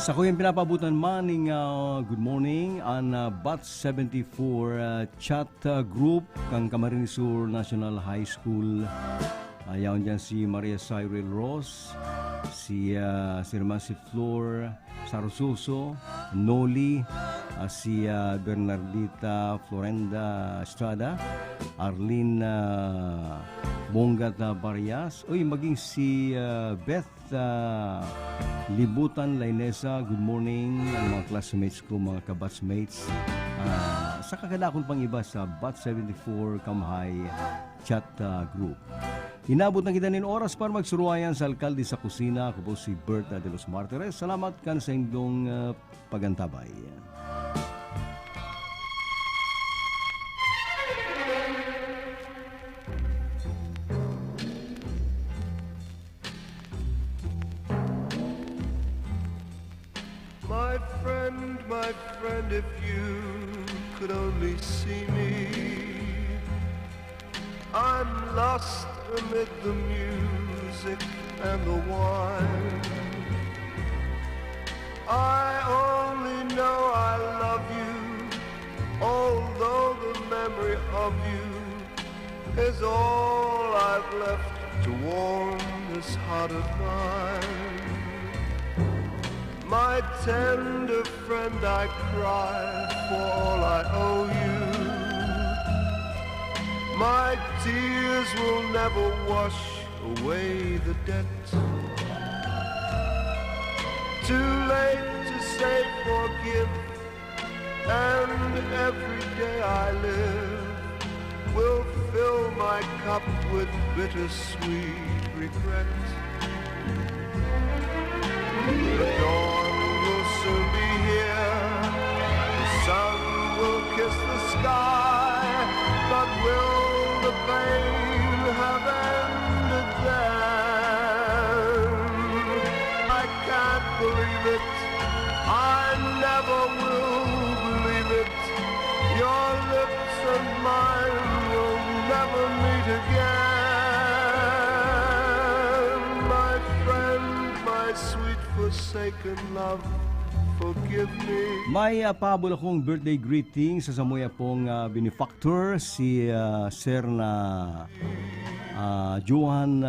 Sa kuyang pinapabutan maning good morning an BAT 74 chat group kang Camarines Sur National High School. Ayaw dyan si Maria Cyril Ross, si Sirmasi Flor Sarususo, Noli, si Bernardita Florenda Estrada, Arlene Bongat Barrias, maging si Beth Libutan Lainesa, good morning ang mga classmates ko, mga kabatsmates. Sa kakadakon pang iba sa BAT 74 Kamhay chat group. Inabot na kita nin oras para magsuruayan sa alkalde sa kusina. Ako po si Berta de los Martires. Salamat kan sa inyong pagantabay. My friend, if you could only see me, I'm lost amid the music and the wine. I only know I love you, although the memory of you is all I've left to warm this heart of mine. My tender friend, I cry for all I owe you. My tears will never wash away the debt. Too late to say forgive, and every day I live will fill my cup with bittersweet regret. The dawn will soon be here, the sun will kiss the sky, but will the pain have ended then? I can't believe it, I never will believe it. Your lips and mine will never meet again. My friend, my sweet forsaken love, forgive me. May pahabol akong birthday greeting sa samuya pong benefactor, si Sir na Johan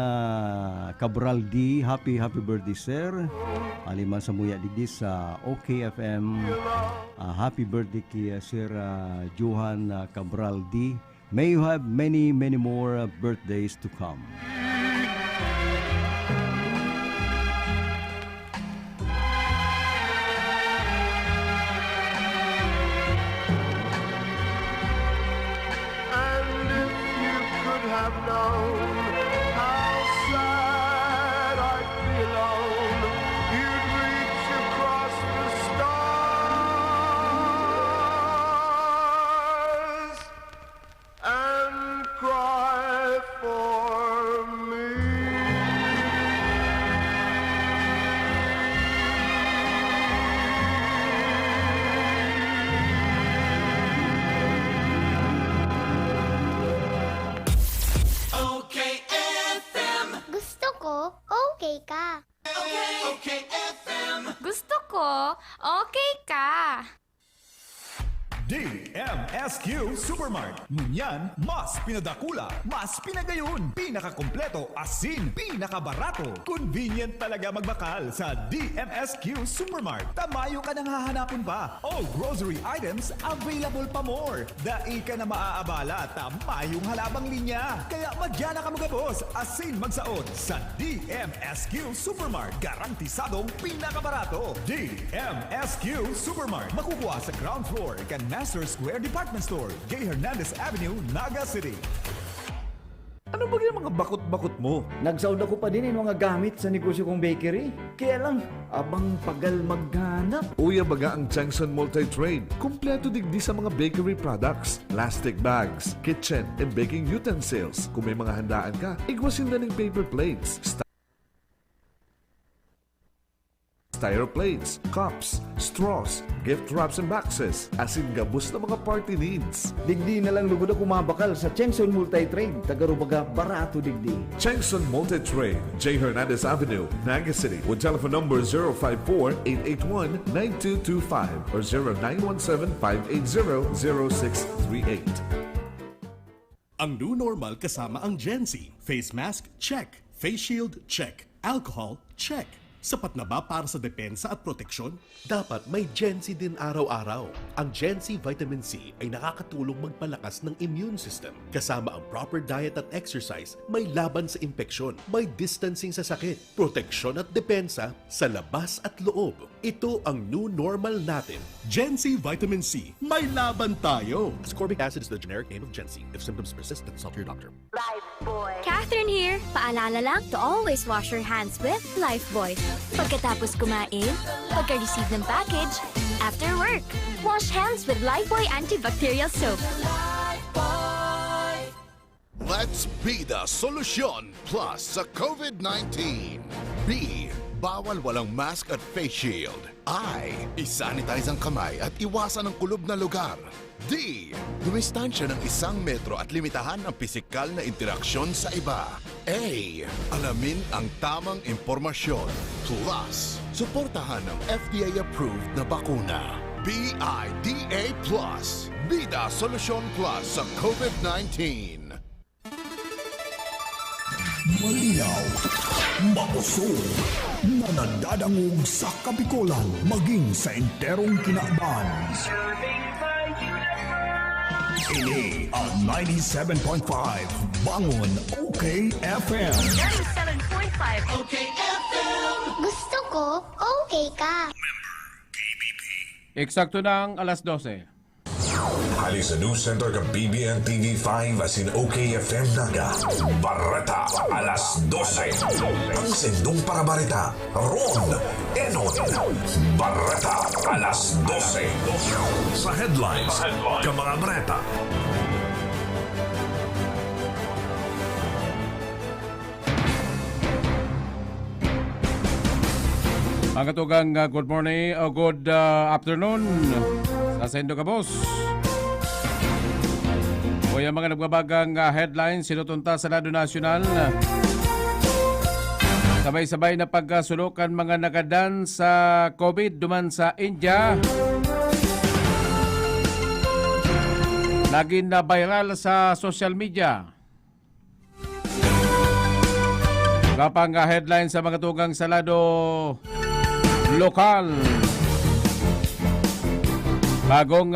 Cabral D. Happy birthday, Sir. Aliman samuya digdi sa OKFM. Happy birthday kay Sir Johan Cabral D. May you have many more birthdays to come. Have known how sad I'd be alone, you'd reach across the stars and cry for me. Gusto ko, okay ka. Gusto ko, okay ka. DMSQ Supermart. Ngunyan, mas pinadakula, mas pinagayon, pinakakompleto, asin, pinakabarato. Convenient talaga magbakal sa DMSQ Supermart. Tamayo ka nang hahanapon pa. All grocery items available pa more. Dai ka na maaabala, tamayong halabang linya. Kaya magyana ka mga boss, asin magsaot sa DMSQ Supermart. Garantisadong pinakabarato. DMSQ Supermart. Makukuha sa ground floor kan Master Square Department Store, J. Hernandez Avenue, Naga City. Ano ba yung mga bakot-bakot mo? Nagsaud ako pa din yung mga gamit sa negosyo kong bakery. Kaya lang, abang pagal maghanap. Uya baga ang Changson Multi-Trade. Kompleto digdi sa mga bakery products, plastic bags, kitchen, and baking utensils. Kung may mga handaan ka, igwasin na ng paper plates. styro plates, cups, straws, gift wraps and boxes, as in gabos na mga party needs. Digdi na lang lugod ako mabakal sa Chengson Multi-Trade. Tagarubaga barato digdi. Chengson Multi-Trade, J. Hernandez Avenue, Naga City, with telephone number 054-881-9225 or 0917-580-0638. Ang new normal kasama ang Gen Z. Face mask? Check. Face shield? Check. Alcohol? Check. Sapat na ba para sa depensa at proteksyon? Dapat may Gen Z din araw-araw. Ang Gen Z Vitamin C ay nakakatulong magpalakas ng immune system. Kasama ang proper diet at exercise, may laban sa impeksyon, may distancing sa sakit, proteksyon at depensa sa labas at loob. Ito ang new normal natin. Gen Z Vitamin C. May laban tayo! Ascorbic acid is the generic name of Gen Z. If symptoms persist, consult your doctor. Catherine here. Paalala lang to always wash your hands with Lifebuoy. Pagkatapos kumain, pagka-receive ng package, after work, wash hands with Lifebuoy antibacterial soap. Let's be the solusyon plus sa COVID-19. B. Bawal walang mask at face shield. I. Isanitize ang kamay at iwasan ang kulob na lugar. D. Dumistansya ng 1 metro at limitahan ang pisikal na interaksyon sa iba. A. Alamin ang tamang impormasyon. Plus, suportahan ang FDA-approved na bakuna. BIDA Plus. Bida Solusyon Plus sa COVID-19. Malinaw, makusog, na nadadangog sa Kapikolan, maging sa enterong kinaban. Ini ang 97.5 Bangon OK FM. 97.5 OK FM. Gusto ko, okay ka. Eksakto ng alas 12. Hali sa News Center ng BBN TV5 as in OKFM Naga. Barata, alas 12. Ang sendong para barita, Ron Enon. Barata, alas 12. Sa headlines, ka mga bareta. Mga katugang good morning o good afternoon sa Sendo ka, boss. O yung mga nagbabagang headlines sinutunta sa Lado Nasyonal. Sabay-sabay na pagkasunukan mga nagadan sa COVID duman sa India. Naging na viral sa social media. Kapang headlines sa mga tugang sa Lado lokal. Bagong